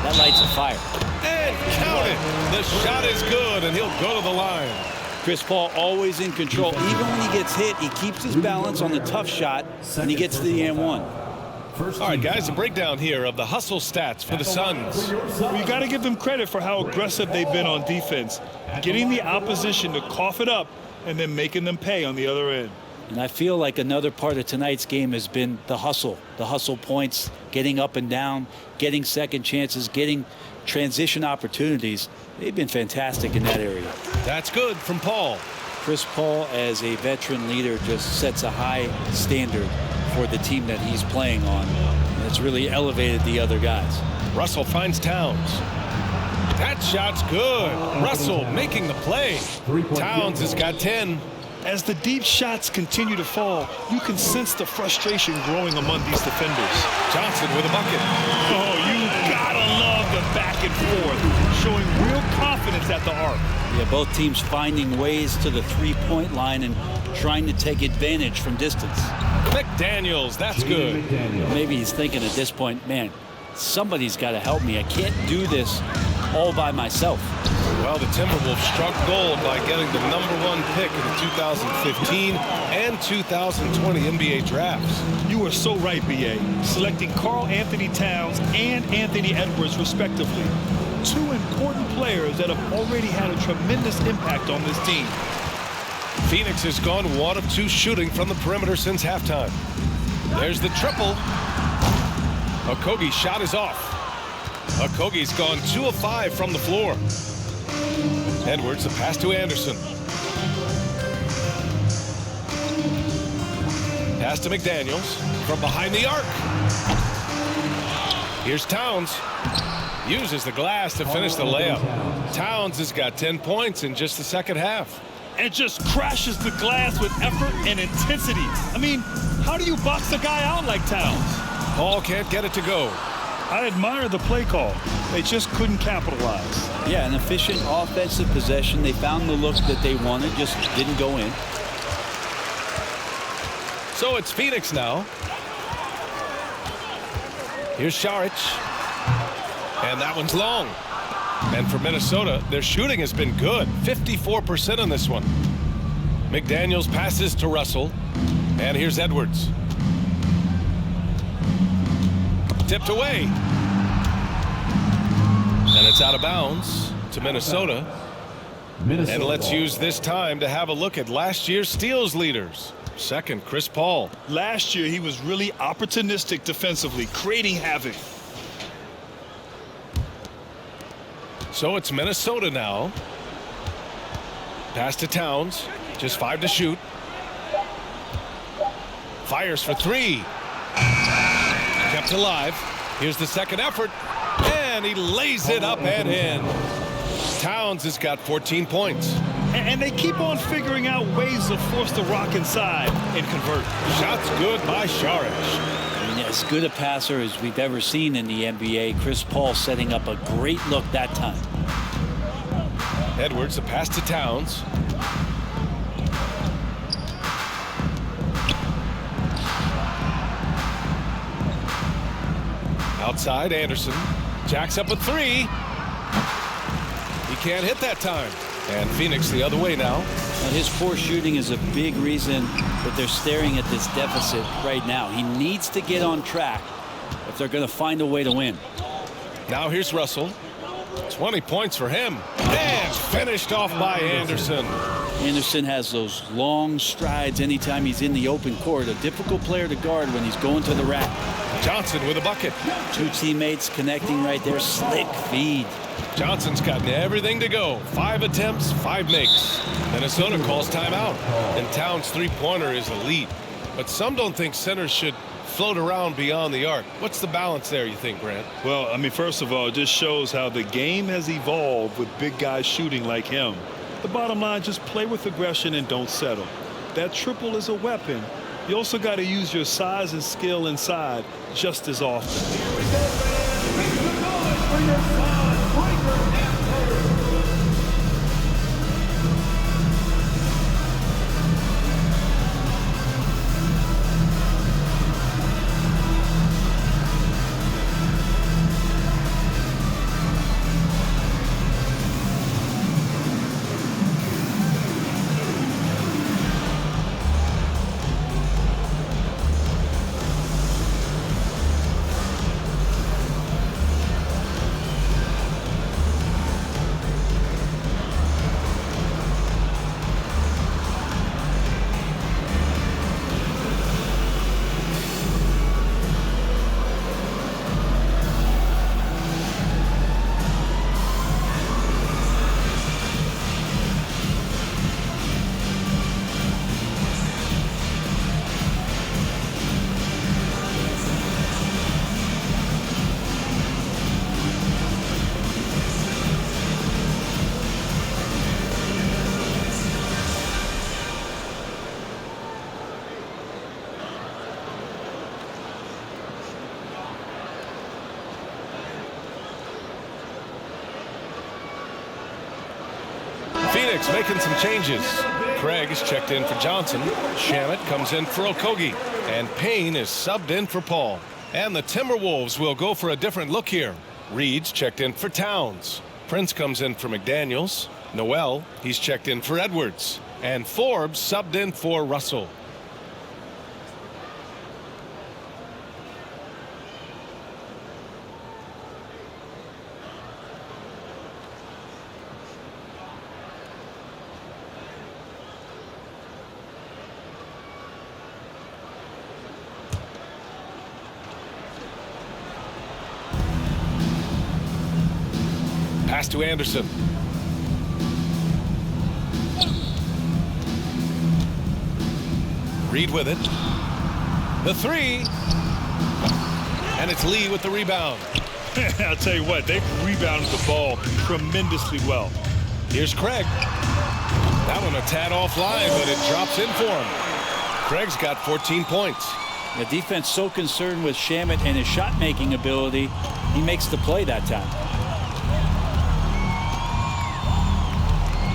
That lights a fire. And count it. The shot is good, and he'll go to the line. Chris Paul always in control. Even when he gets hit, he keeps his balance on the tough shot, and he gets to the and one. All right, guys, a breakdown here of the hustle stats for the Suns. You got to give them credit for how aggressive they've been on defense, getting the opposition to cough it up and then making them pay on the other end. And I feel like another part of tonight's game has been the hustle points, getting up and down, getting second chances, getting transition opportunities. They've been fantastic in that area. That's good from Paul. Chris Paul, as a veteran leader, just sets a high standard for the team that he's playing on. And it's really elevated the other guys. Russell finds Towns. That shot's good. Russell making the play. Towns has got 10. As the deep shots continue to fall, you can sense the frustration growing among these defenders. Johnson with a bucket. Oh, you gotta love the back and forth, showing real confidence at the arc. Yeah, both teams finding ways to the three-point line and trying to take advantage from distance. McDaniels, that's good. Maybe he's thinking at this point, man, somebody's got to help me. I can't do this all by myself. Well, the Timberwolves struck gold by getting the #1 pick in the 2015 and 2020 NBA drafts. You are so right, B.A. Selecting Karl Anthony Towns and Anthony Edwards, respectively. Two important players that have already had a tremendous impact on this team. Phoenix has gone 1 of 2 shooting from the perimeter since halftime. There's the triple. Okogie's shot is off. Okogie's gone 2 of 5 from the floor. Edwards, the pass to Anderson. Pass to McDaniels from behind the arc. Here's Towns. Uses the glass to finish the layup. Towns has got 10 points in just the second half. And just crashes the glass with effort and intensity. I mean, how do you box a guy out like Towns? Paul can't get it to go. I admire the play call. They just couldn't capitalize. Yeah, an efficient offensive possession. They found the look that they wanted, just didn't go in. So it's Phoenix now. Here's Saric. And that one's long. And for Minnesota, their shooting has been good. 54% on this one. McDaniels passes to Russell. And here's Edwards. Tipped away. And it's out of bounds to Minnesota. And let's use this time to have a look at last year's steals leaders. Second, Chris Paul. Last year, he was really opportunistic defensively, creating havoc. So it's Minnesota now. Pass to Towns. Just 5 to shoot. Fires for 3. Kept alive. Here's the second effort. And he lays it up and in. Towns has got 14 points. And they keep on figuring out ways to force the rock inside and convert. Shots good by Saric. I mean, as good a passer as we've ever seen in the NBA. Chris Paul setting up a great look that time. Edwards, the pass to Towns. Outside, Anderson. Jacks up a 3. He can't hit that time. And Phoenix the other way now. His poor shooting is a big reason that they're staring at this deficit right now. He needs to get on track if they're going to find a way to win. Now here's Russell. 20 points for him. And finished off by Anderson. Anderson has those long strides anytime he's in the open court. A difficult player to guard when he's going to the rack. Johnson with a bucket. 2 teammates connecting right there. Slick feed. Johnson's gotten everything to go. 5 attempts, 5 makes. Minnesota calls timeout. And Towns' three-pointer is elite. But some don't think centers should float around beyond the arc. What's the balance there, you think, Grant? Well, I mean, first of all, it just shows how the game has evolved with big guys shooting like him. The bottom line, just play with aggression and don't settle. That triple is a weapon. You also got to use your size and skill inside just as often. Phoenix making some changes. Craig is checked in for Johnson. Shamet comes in for Okogie. And Payne is subbed in for Paul. And the Timberwolves will go for a different look here. Reed's checked in for Towns. Prince comes in for McDaniels. Noel, he's checked in for Edwards. And Forbes subbed in for Russell. Pass to Anderson. Reed with it. The three. And it's Lee with the rebound. I'll tell you what, they've rebounded the ball tremendously well. Here's Craig. That one a tad offline, but it drops in for him. Craig's got 14 points. The defense so concerned with Shamet and his shot-making ability, he makes the play that time.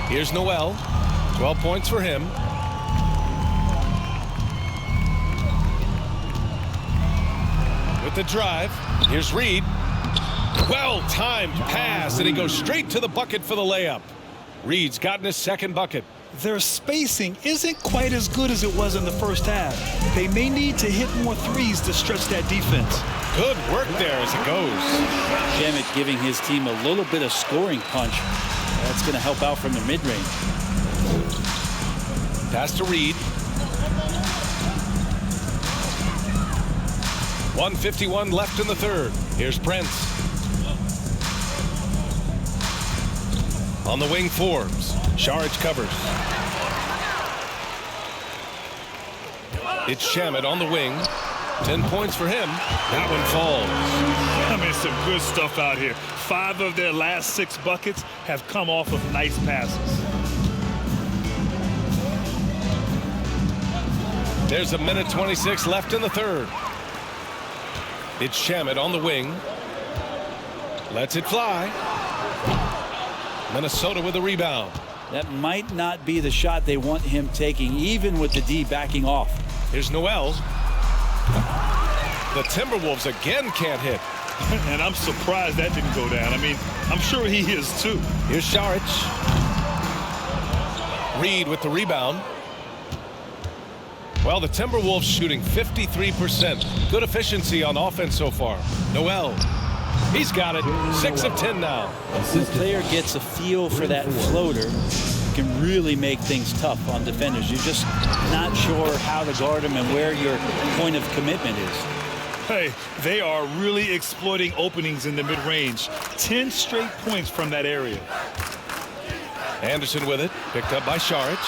Here's Noel. 12 points for him. With the drive. Here's Reed. Well-timed pass, and he goes straight to the bucket for the layup. Reed's gotten his second bucket. Their spacing isn't quite as good as it was in the first half. They may need to hit more threes to stretch that defense. Good work there as it goes. Shamet giving his team a little bit of scoring punch. That's going to help out from the mid-range. Pass to Reed. 1:51 left in the third. Here's Prince. On the wing, Forbes. Saric covers. It's Shamet on the wing. 10 points for him. That one falls. I mean, some good stuff out here. 5 of their last 6 buckets have come off of nice passes. There's a minute 26 left in the third. It's Shamet on the wing. Lets it fly. Minnesota with a rebound. That might not be the shot they want him taking, even with the D backing off. Here's Noel. The Timberwolves again can't hit. And I'm surprised that didn't go down. I mean, I'm sure he is too. Here's Saric. Reed with the rebound. Well, the Timberwolves shooting 53%. Good efficiency on offense so far. Noel. He's got it. 6 of 10 now. The player gets a feel for that floater, can really make things tough on defenders. You're just not sure how to guard them and where your point of commitment is. Hey, they are really exploiting openings in the mid-range. 10 straight points from that area. Anderson with it. Picked up by Saric.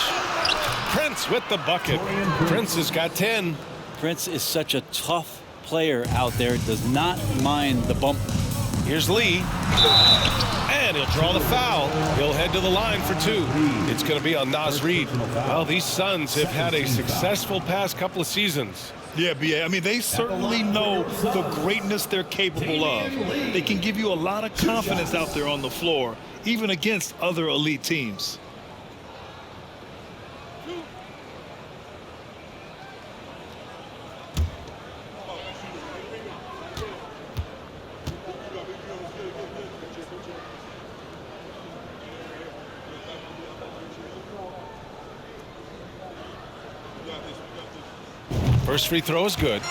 Prince with the bucket. Prince has got 10. Prince is such a tough player out there. Does not mind the bump. Here's Lee. And he'll draw the foul. He'll head to the line for 2. It's going to be on Naz Reid. Well, these Suns have had a successful past couple of seasons. Yeah, B.A. I mean, they certainly know the greatness they're capable of. They can give you a lot of confidence out there on the floor, even against other elite teams. First free throw is good.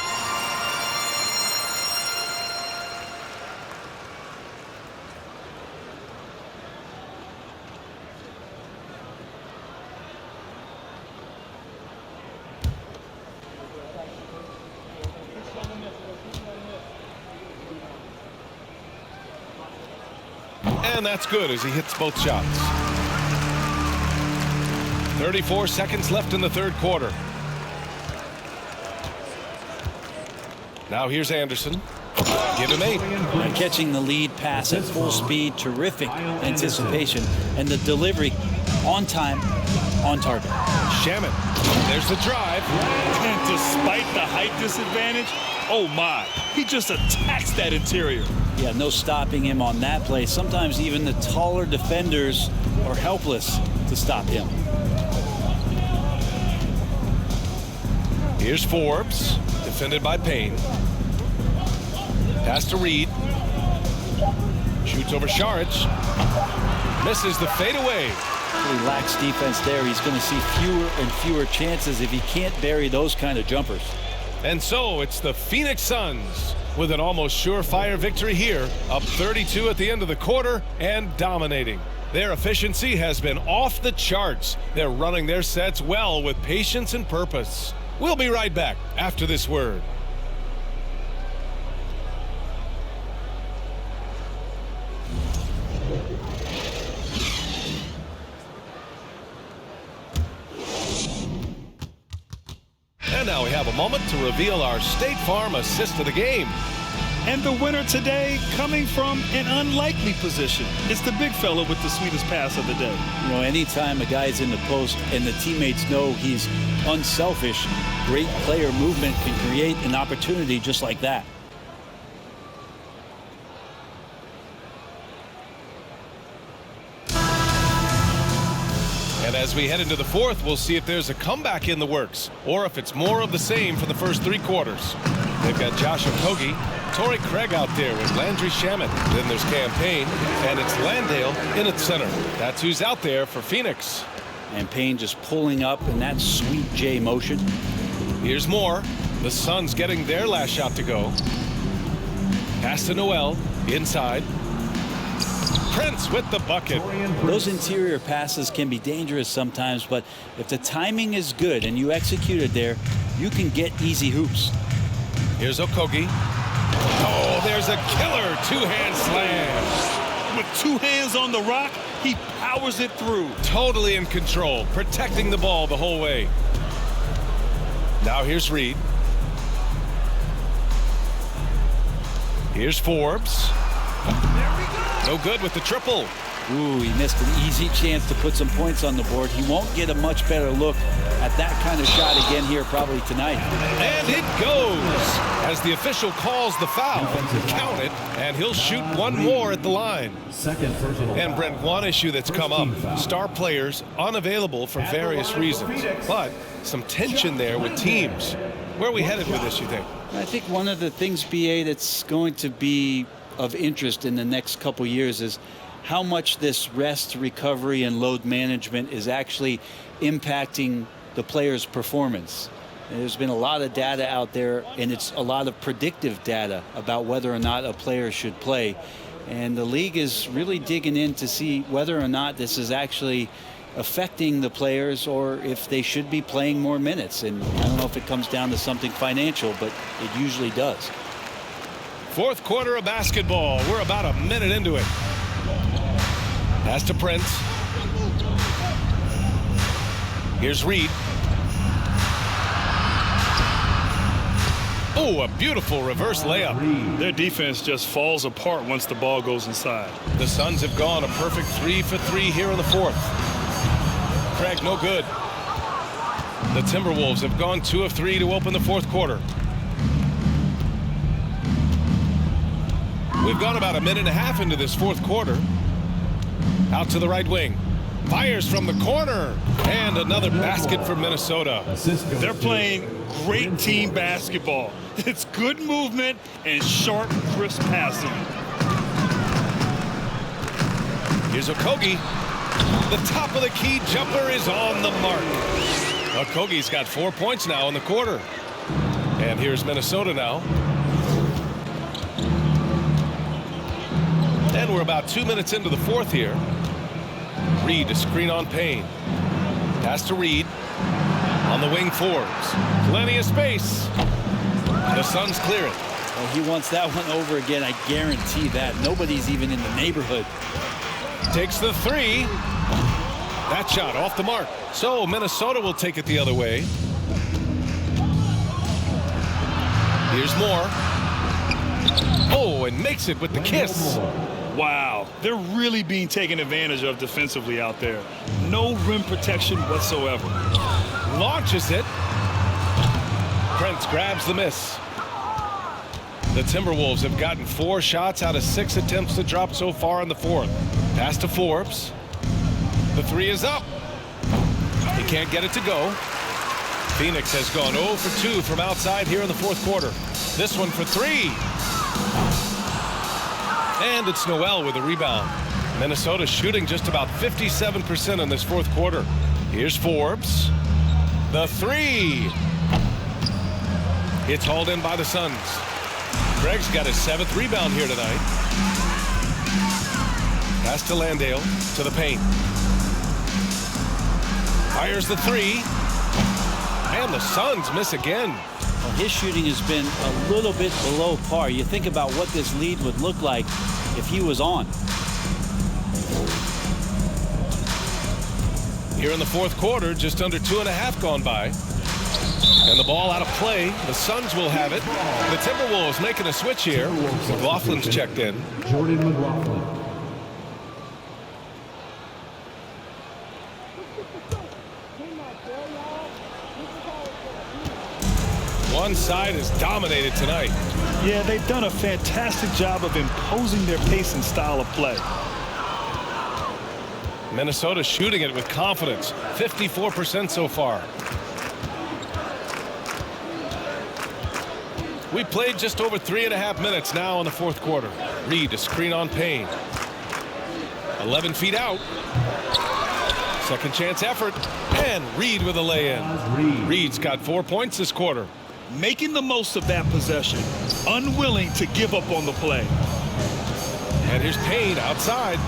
And that's good as he hits both shots. 34 seconds left in the third quarter. Now here's Anderson. Give him 8. And catching the lead pass at full speed. Terrific anticipation. And the delivery on time, on target. Shamet. There's the drive. And despite the height disadvantage, oh my, he just attacks that interior. Yeah, no stopping him on that play. Sometimes even the taller defenders are helpless to stop him. Here's Forbes, defended by Payne. Pass to Reed. Shoots over Saric. Misses the fadeaway. He lacks defense there. He's going to see fewer and fewer chances if he can't bury those kind of jumpers. And so it's the Phoenix Suns with an almost surefire victory here, up 32 at the end of the quarter and dominating. Their efficiency has been off the charts. They're running their sets well with patience and purpose. We'll be right back after this word. And now we have a moment to reveal our State Farm assist of the game. And the winner today coming from an unlikely position. It's the big fella with the sweetest pass of the day. You know, anytime a guy's in the post and the teammates know he's unselfish, great player movement can create an opportunity just like that. And as we head into the fourth, we'll see if there's a comeback in the works or if it's more of the same for the first three quarters. They've got Josh Okogie, Torrey Craig out there with Landry Shamet. Then there's Campaign, and it's Landale in at center. That's who's out there for Phoenix. And Payne just pulling up in that sweet J motion. Here's more. The Suns getting their last shot to go. Pass to Noel, inside. Prince with the bucket. Those interior passes can be dangerous sometimes, but if the timing is good and you execute it there, you can get easy hoops. Here's Okogie. Oh, there's a killer two-hand slam. With two hands on the rock, he powers it through. Totally in control, protecting the ball the whole way. Now here's Reed. Here's Forbes. No good with the triple. Ooh, he missed an easy chance to put some points on the board. He won't get a much better look at that kind of shot again here probably tonight. And it goes as the official calls the foul. Count it, and he'll shoot one more at the line. And Brent, one issue that's come up, star players unavailable for various reasons, but some tension there with teams. Where are we headed with this, you think? I think one of the things, BA, that's going to be of interest in the next couple years is how much this rest, recovery, and load management is actually impacting the player's performance. And there's been a lot of data out there, and it's a lot of predictive data about whether or not a player should play. And the league is really digging in to see whether or not this is actually affecting the players or if they should be playing more minutes. And I don't know if it comes down to something financial, but it usually does. Fourth quarter of basketball. We're about a minute into it. Pass to Prince. Here's Reed. Oh, a beautiful reverse layup. Their defense just falls apart once the ball goes inside. The Suns have gone a perfect 3 for 3 here in the fourth. Craig, no good. The Timberwolves have gone 2 of 3 to open the fourth quarter. We've gone about a minute and a half into this fourth quarter. Out to the right wing. Fires from the corner. And another basket for Minnesota. They're playing great team basketball. It's good movement and sharp, crisp passing. Here's Okogie. The top of the key jumper is on the mark. Okogie's got 4 points now in the quarter. And here's Minnesota now. And we're about 2 minutes into the fourth here. Reed to screen on Payne. Pass to Reed. On the wing, Forbes. Plenty of space. The Suns clear it. Well, he wants that one over again. I guarantee that. Nobody's even in the neighborhood. Takes the three. That shot off the mark. So Minnesota will take it the other way. Here's more. Oh, and makes it with the kiss. Wow, they're really being taken advantage of defensively out there. No rim protection whatsoever. Launches it. Prince grabs the miss. The Timberwolves have gotten 4 shots out of 6 attempts to drop so far in the fourth. Pass to Forbes. The three is up. He can't get it to go. Phoenix has gone 0 for 2 from outside here in the fourth quarter. This one for three. And it's Noel with a rebound. Minnesota shooting just about 57% in this fourth quarter. Here's Forbes. The three. It's hauled in by the Suns. Greg's got his 7th rebound here tonight. Pass to Landale, to the paint. Fires the three. And the Suns miss again. Well, his shooting has been a little bit below par. You think about what this lead would look like if he was on. Here in the fourth quarter, just under 2.5 gone by. And the ball out of play. The Suns will have it. The Timberwolves making a switch here. McLaughlin's checked in. Jordan McLaughlin. One side is dominated tonight. Yeah, they've done a fantastic job of imposing their pace and style of play. Minnesota shooting it with confidence. 54% so far. We played just over 3.5 minutes now in the fourth quarter. Reed to screen on Payne. 11 feet out. Second chance effort. And Reed with a lay-in. Reed's got 4 points this quarter. Making the most of that possession. Unwilling to give up on the play. And here's Payne outside.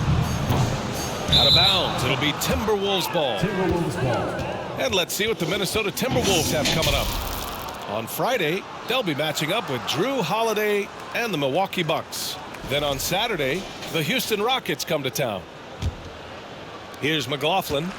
Out of bounds. It'll be Timberwolves ball. Timberwolves ball. And let's see what the Minnesota Timberwolves have coming up. On Friday, they'll be matching up with Drew Holiday and the Milwaukee Bucks. Then on Saturday, the Houston Rockets come to town. Here's McLaughlin.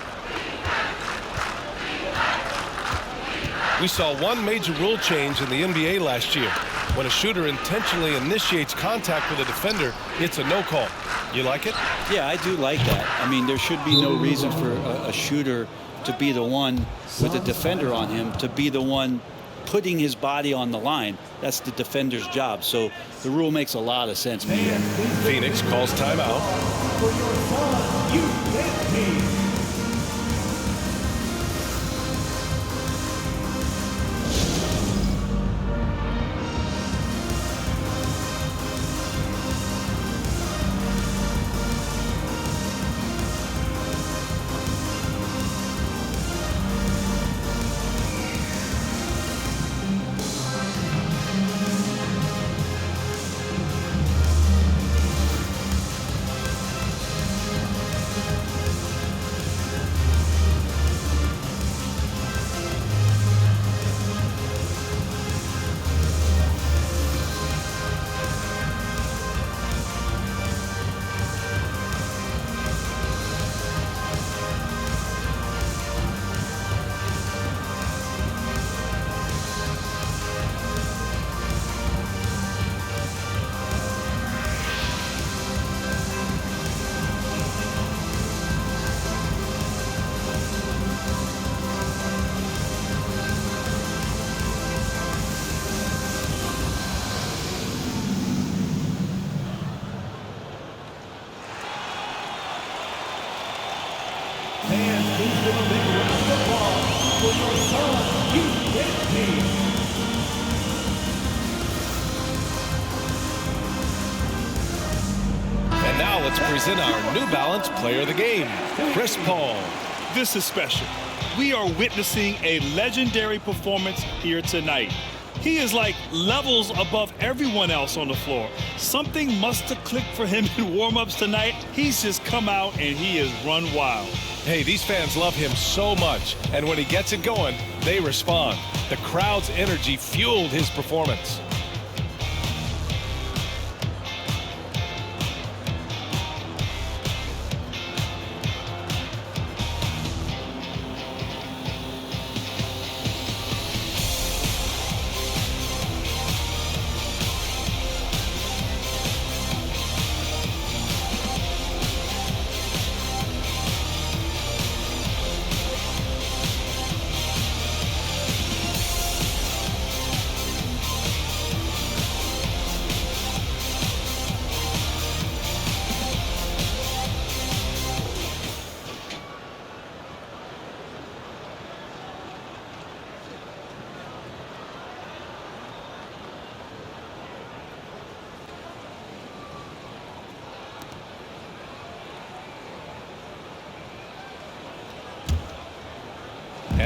We saw one major rule change in the NBA last year. When a shooter intentionally initiates contact with a defender, it's a no call. You like it? Yeah, I do like that. I mean, there should be no reason for a shooter to be the one with a defender on him, to be the one putting his body on the line. That's the defender's job. So the rule makes a lot of sense. Phoenix calls timeout. And now let's present our New Balance Player of the Game, Chris Paul. This is special. We are witnessing a legendary performance here tonight. He is like levels above everyone else on the floor. Something must have clicked for him in warm-ups tonight. He's just come out and he has run wild. Hey, these fans love him so much, and when he gets it going, they respond. The crowd's energy fueled his performance.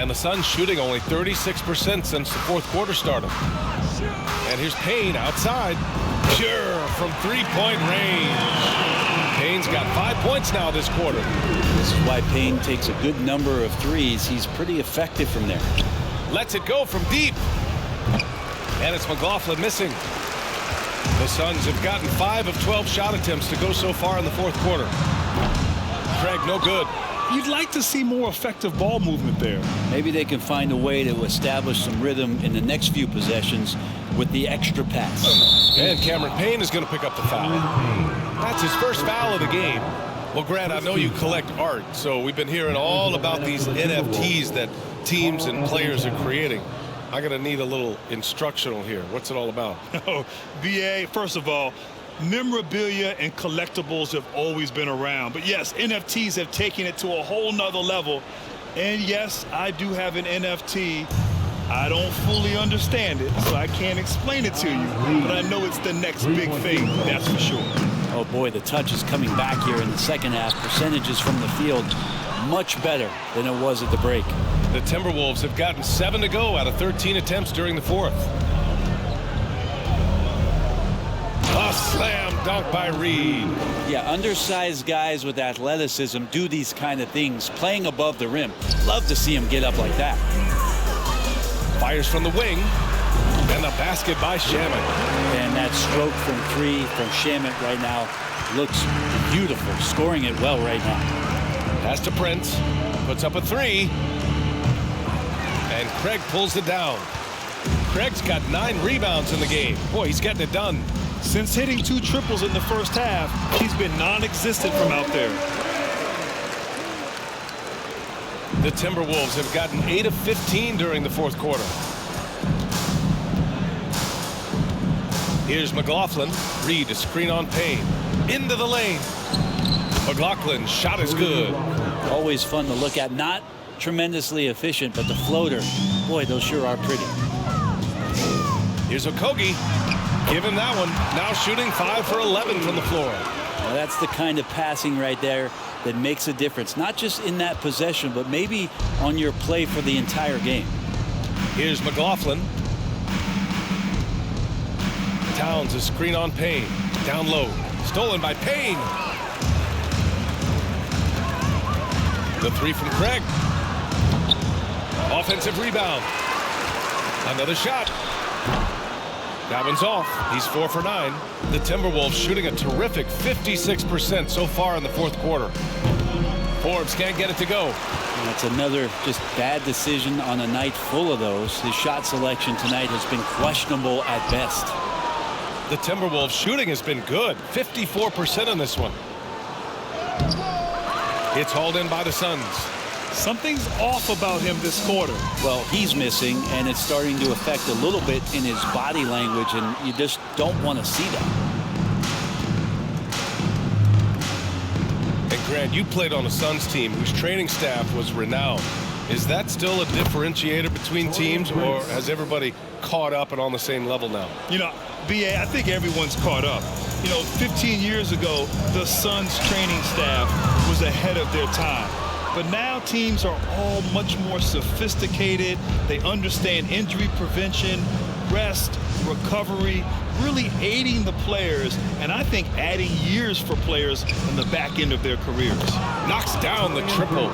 And the Suns shooting only 36% since the fourth quarter started. And here's Payne outside. Sure, from three-point range. Payne's got 5 points now this quarter. This is why Payne takes a good number of threes. He's pretty effective from there. Lets it go from deep. And it's McLaughlin missing. The Suns have gotten 5 of 12 shot attempts to go so far in the fourth quarter. Craig, no good. You'd like to see more effective ball movement there. Maybe they can find a way to establish some rhythm in the next few possessions with the extra pass. And Cameron Payne is going to pick up the foul. That's his first foul of the game. Well, Grant, I know you collect art, so we've been hearing all about these NFTs that teams and players are creating. I'm going to need a little instructional here. What's it all about? Oh, BA, first of all, memorabilia and collectibles have always been around. But yes, NFTs have taken it to a whole nother level. And yes, I do have an NFT. I don't fully understand it, so I can't explain it to you. But I know it's the next big thing, that's for sure. Oh boy, the touch is coming back here in the second half. Percentages from the field much better than it was at the break. The Timberwolves have gotten 7 to go out of 13 attempts during the fourth. A slam dunk by Reed. Yeah, undersized guys with athleticism do these kind of things, playing above the rim. Love to see him get up like that. Fires from the wing, and the basket by Shamet. And that stroke from three from Shamet right now looks beautiful, scoring it well right now. Pass to Prince, puts up a three, and Craig pulls it down. Craig's got 9 rebounds in the game. Boy, he's getting it done. Since hitting 2 triples in the first half, he's been non-existent from out there. The Timberwolves have gotten 8 of 15 during the fourth quarter. Here's McLaughlin. Reed to screen on Payne. Into the lane. McLaughlin's shot is good. Always fun to look at. Not tremendously efficient, but the floater, boy, those sure are pretty. Here's Okogie. Give him that one. Now shooting 5 for 11 from the floor. Well, that's the kind of passing right there that makes a difference, not just in that possession, but maybe on your play for the entire game. Here's McLaughlin. Towns, a screen on Payne. Down low. Stolen by Payne. The three from Craig. Offensive rebound. Another shot. That one's off. He's 4 for 9. The Timberwolves shooting a terrific 56% so far in the fourth quarter. Forbes can't get it to go. And that's another just bad decision on a night full of those. His shot selection tonight has been questionable at best. The Timberwolves shooting has been good. 54% on this one. It's hauled in by the Suns. Something's off about him this quarter. Well, he's missing, and it's starting to affect a little bit in his body language, and you just don't want to see that. And Grant, you played on a Suns team whose training staff was renowned. Is that still a differentiator between teams, or has everybody caught up and on the same level now? You know, BA, I think everyone's caught up. You know, 15 years ago, the Suns training staff was ahead of their time. But now teams are all much more sophisticated. They understand injury prevention, rest, recovery, really aiding the players, and I think adding years for players in the back end of their careers. Knocks down the triple.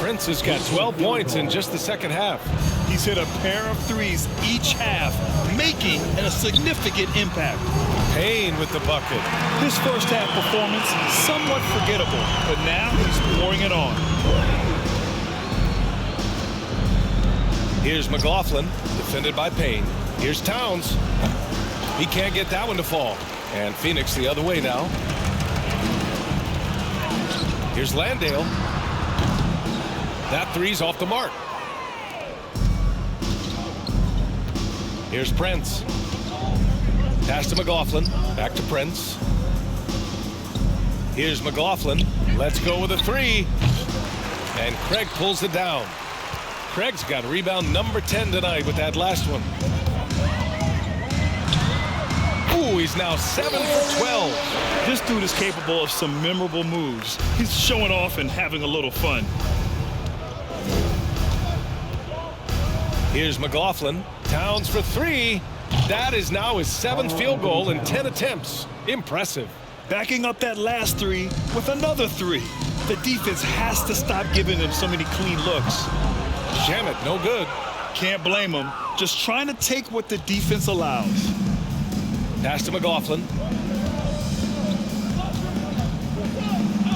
Prince has got 12 points in just the second half. He's hit a pair of threes each half, making a significant impact. Payne with the bucket. His first half performance, somewhat forgettable, but now he's pouring it on. Here's McLaughlin, defended by Payne. Here's Towns. He can't get that one to fall. And Phoenix the other way now. Here's Landale. That three's off the mark. Here's Prince. Pass to McLaughlin. Back to Prince. Here's McLaughlin. Let's go with a three. And Craig pulls it down. Craig's got rebound number 10 tonight with that last one. Ooh, he's now 7 for 12. This dude is capable of some memorable moves. He's showing off and having a little fun. Here's McLaughlin. Towns for three. That is now his 7th field goal in 10 attempts. Impressive. Backing up that last three with another three. The defense has to stop giving them so many clean looks. Shamit, no good. Can't blame them. Just trying to take what the defense allows. Pass to McLaughlin.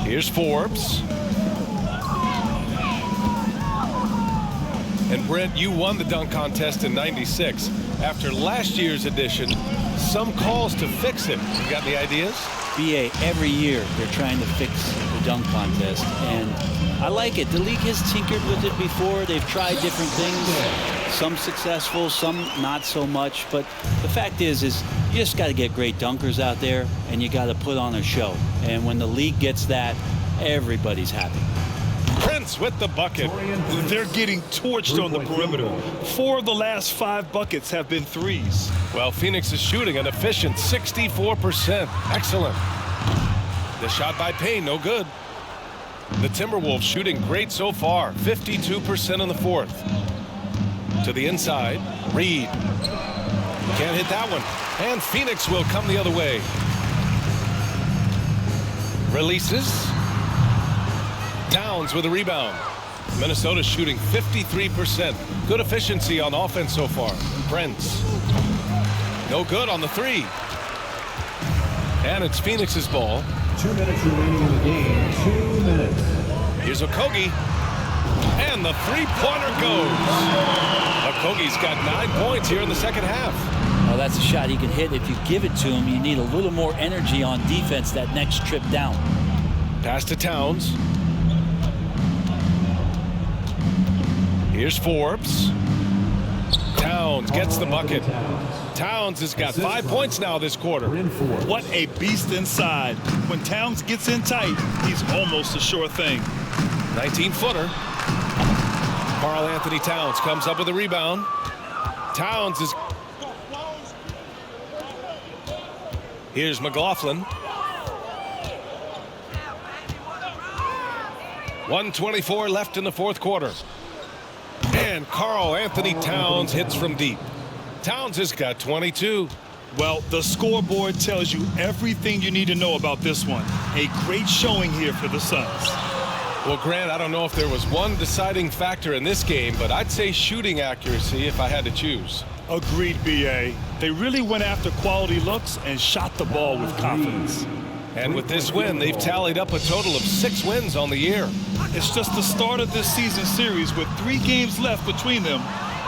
Here's Forbes. And Brent, you won the dunk contest in '96. After last year's edition, some calls to fix it. You got any ideas? BA, every year they're trying to fix the dunk contest, and I like it. The league has tinkered with it before. They've tried different things, some successful, some not so much. But the fact is you just got to get great dunkers out there, and you got to put on a show. And when the league gets that, everybody's happy. Prince with the bucket. They're getting torched on the perimeter. 4 of the last 5 buckets have been threes. Well, Phoenix is shooting an efficient 64%. Excellent. The shot by Payne, no good. The Timberwolves shooting great so far. 52% in the 4th. To the inside. Reed. Can't hit that one. And Phoenix will come the other way. Releases. Towns with a rebound. Minnesota shooting 53%. Good efficiency on offense so far. Prince. No good on the 3. And it's Phoenix's ball. 2 minutes remaining in the game. 2 minutes. Here's Okogie. And the three-pointer goes. Okogie's got 9 points here in the second half. Well, that's a shot he can hit. If you give it to him, you need a little more energy on defense that next trip down. Pass to Towns. Here's Forbes. Towns gets the bucket. Towns has got 5 points now this quarter. What a beast inside. When Towns gets in tight, he's almost a sure thing. 19-footer. Karl Anthony Towns comes up with a rebound. Towns is... Here's McLaughlin. 1:24 left in the 4th quarter. And Karl Anthony Towns hits from deep. Towns has got 22. Well, the scoreboard tells you everything you need to know about this one. A great showing here for the Suns. Well, Grant, I don't know if there was one deciding factor in this game, but I'd say shooting accuracy if I had to choose. Agreed, BA. They really went after quality looks and shot the ball with confidence. And with this win, they've tallied up a total of 6 wins on the year. It's just the start of this season series with 3 games left between them,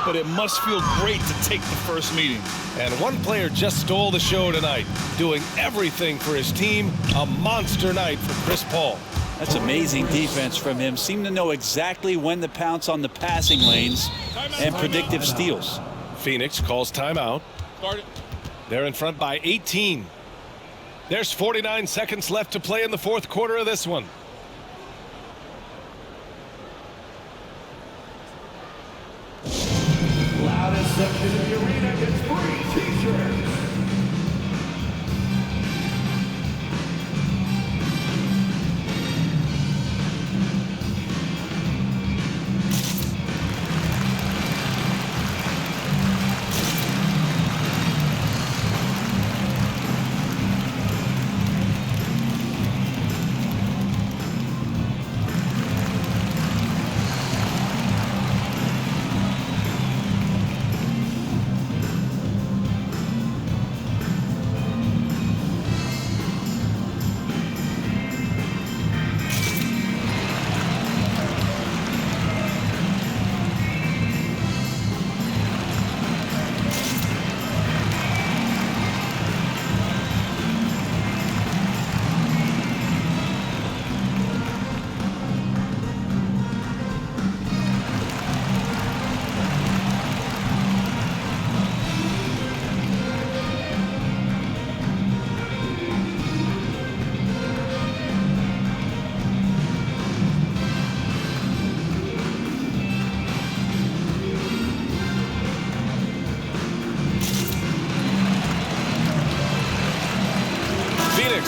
but it must feel great to take the first meeting. And one player just stole the show tonight, doing everything for his team. A monster night for Chris Paul. That's amazing defense from him. Seemed to know exactly when to pounce on the passing lanes and predictive steals. Phoenix calls timeout. They're in front by 18. There's 49 seconds left to play in the 4th quarter of this one. Loudest section of the arena gets free t-shirts.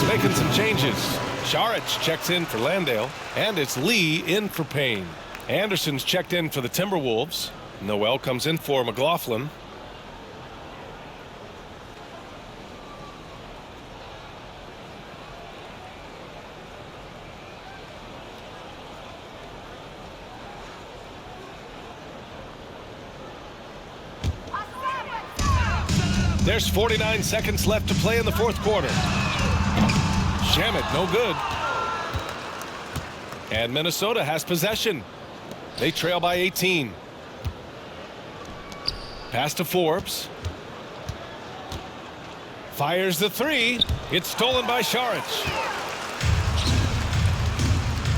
Making some changes. Saric checks in for Landale, and it's Lee in for Payne. Anderson's checked in for the Timberwolves. Noel comes in for McLaughlin. There's 49 seconds left to play in the fourth quarter. Shamet, no good. And Minnesota has possession. They trail by 18. Pass to Forbes. Fires the three. It's stolen by Šarić.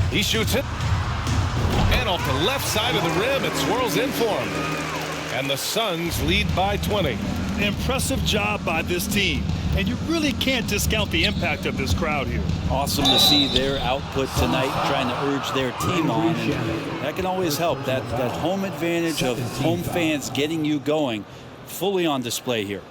He shoots it. And off the left side of the rim, it swirls in for him. And the Suns lead by 20. Impressive job by this team. And you really can't discount the impact of this crowd here. Awesome to see their output tonight, trying to urge their team on. And that can always help. That home advantage of home fans getting you going, fully on display here.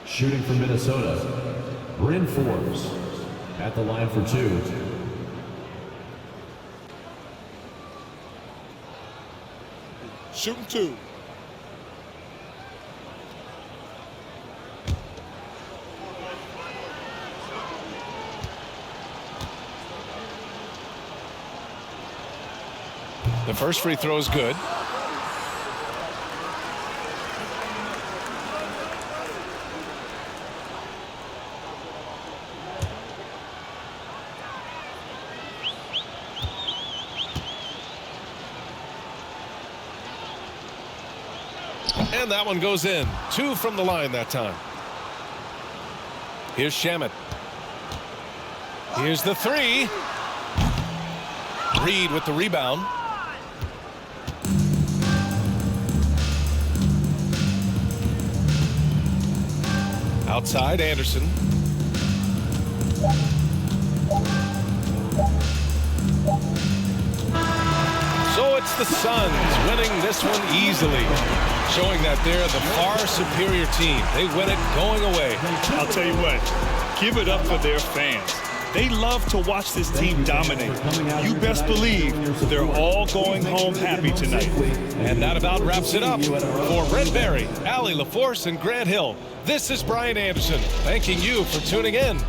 Shooting for Minnesota, Bryn Forbes at the line for two. Shooting two. The first free throw is good. And that one goes in. 2 from the line that time. Here's Shamet. Here's the three. Reed with the rebound. Outside, Anderson. So it's the Suns winning this one easily, showing that they're the far superior team. They win it going away. I'll tell you what, give it up for their fans. They love to watch this team dominate. You best believe they're all going home happy tonight. And that about wraps it up. For Brent Barry, Allie LaForce, and Grant Hill, this is Brian Anderson, thanking you for tuning in.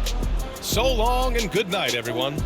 So long and good night, everyone.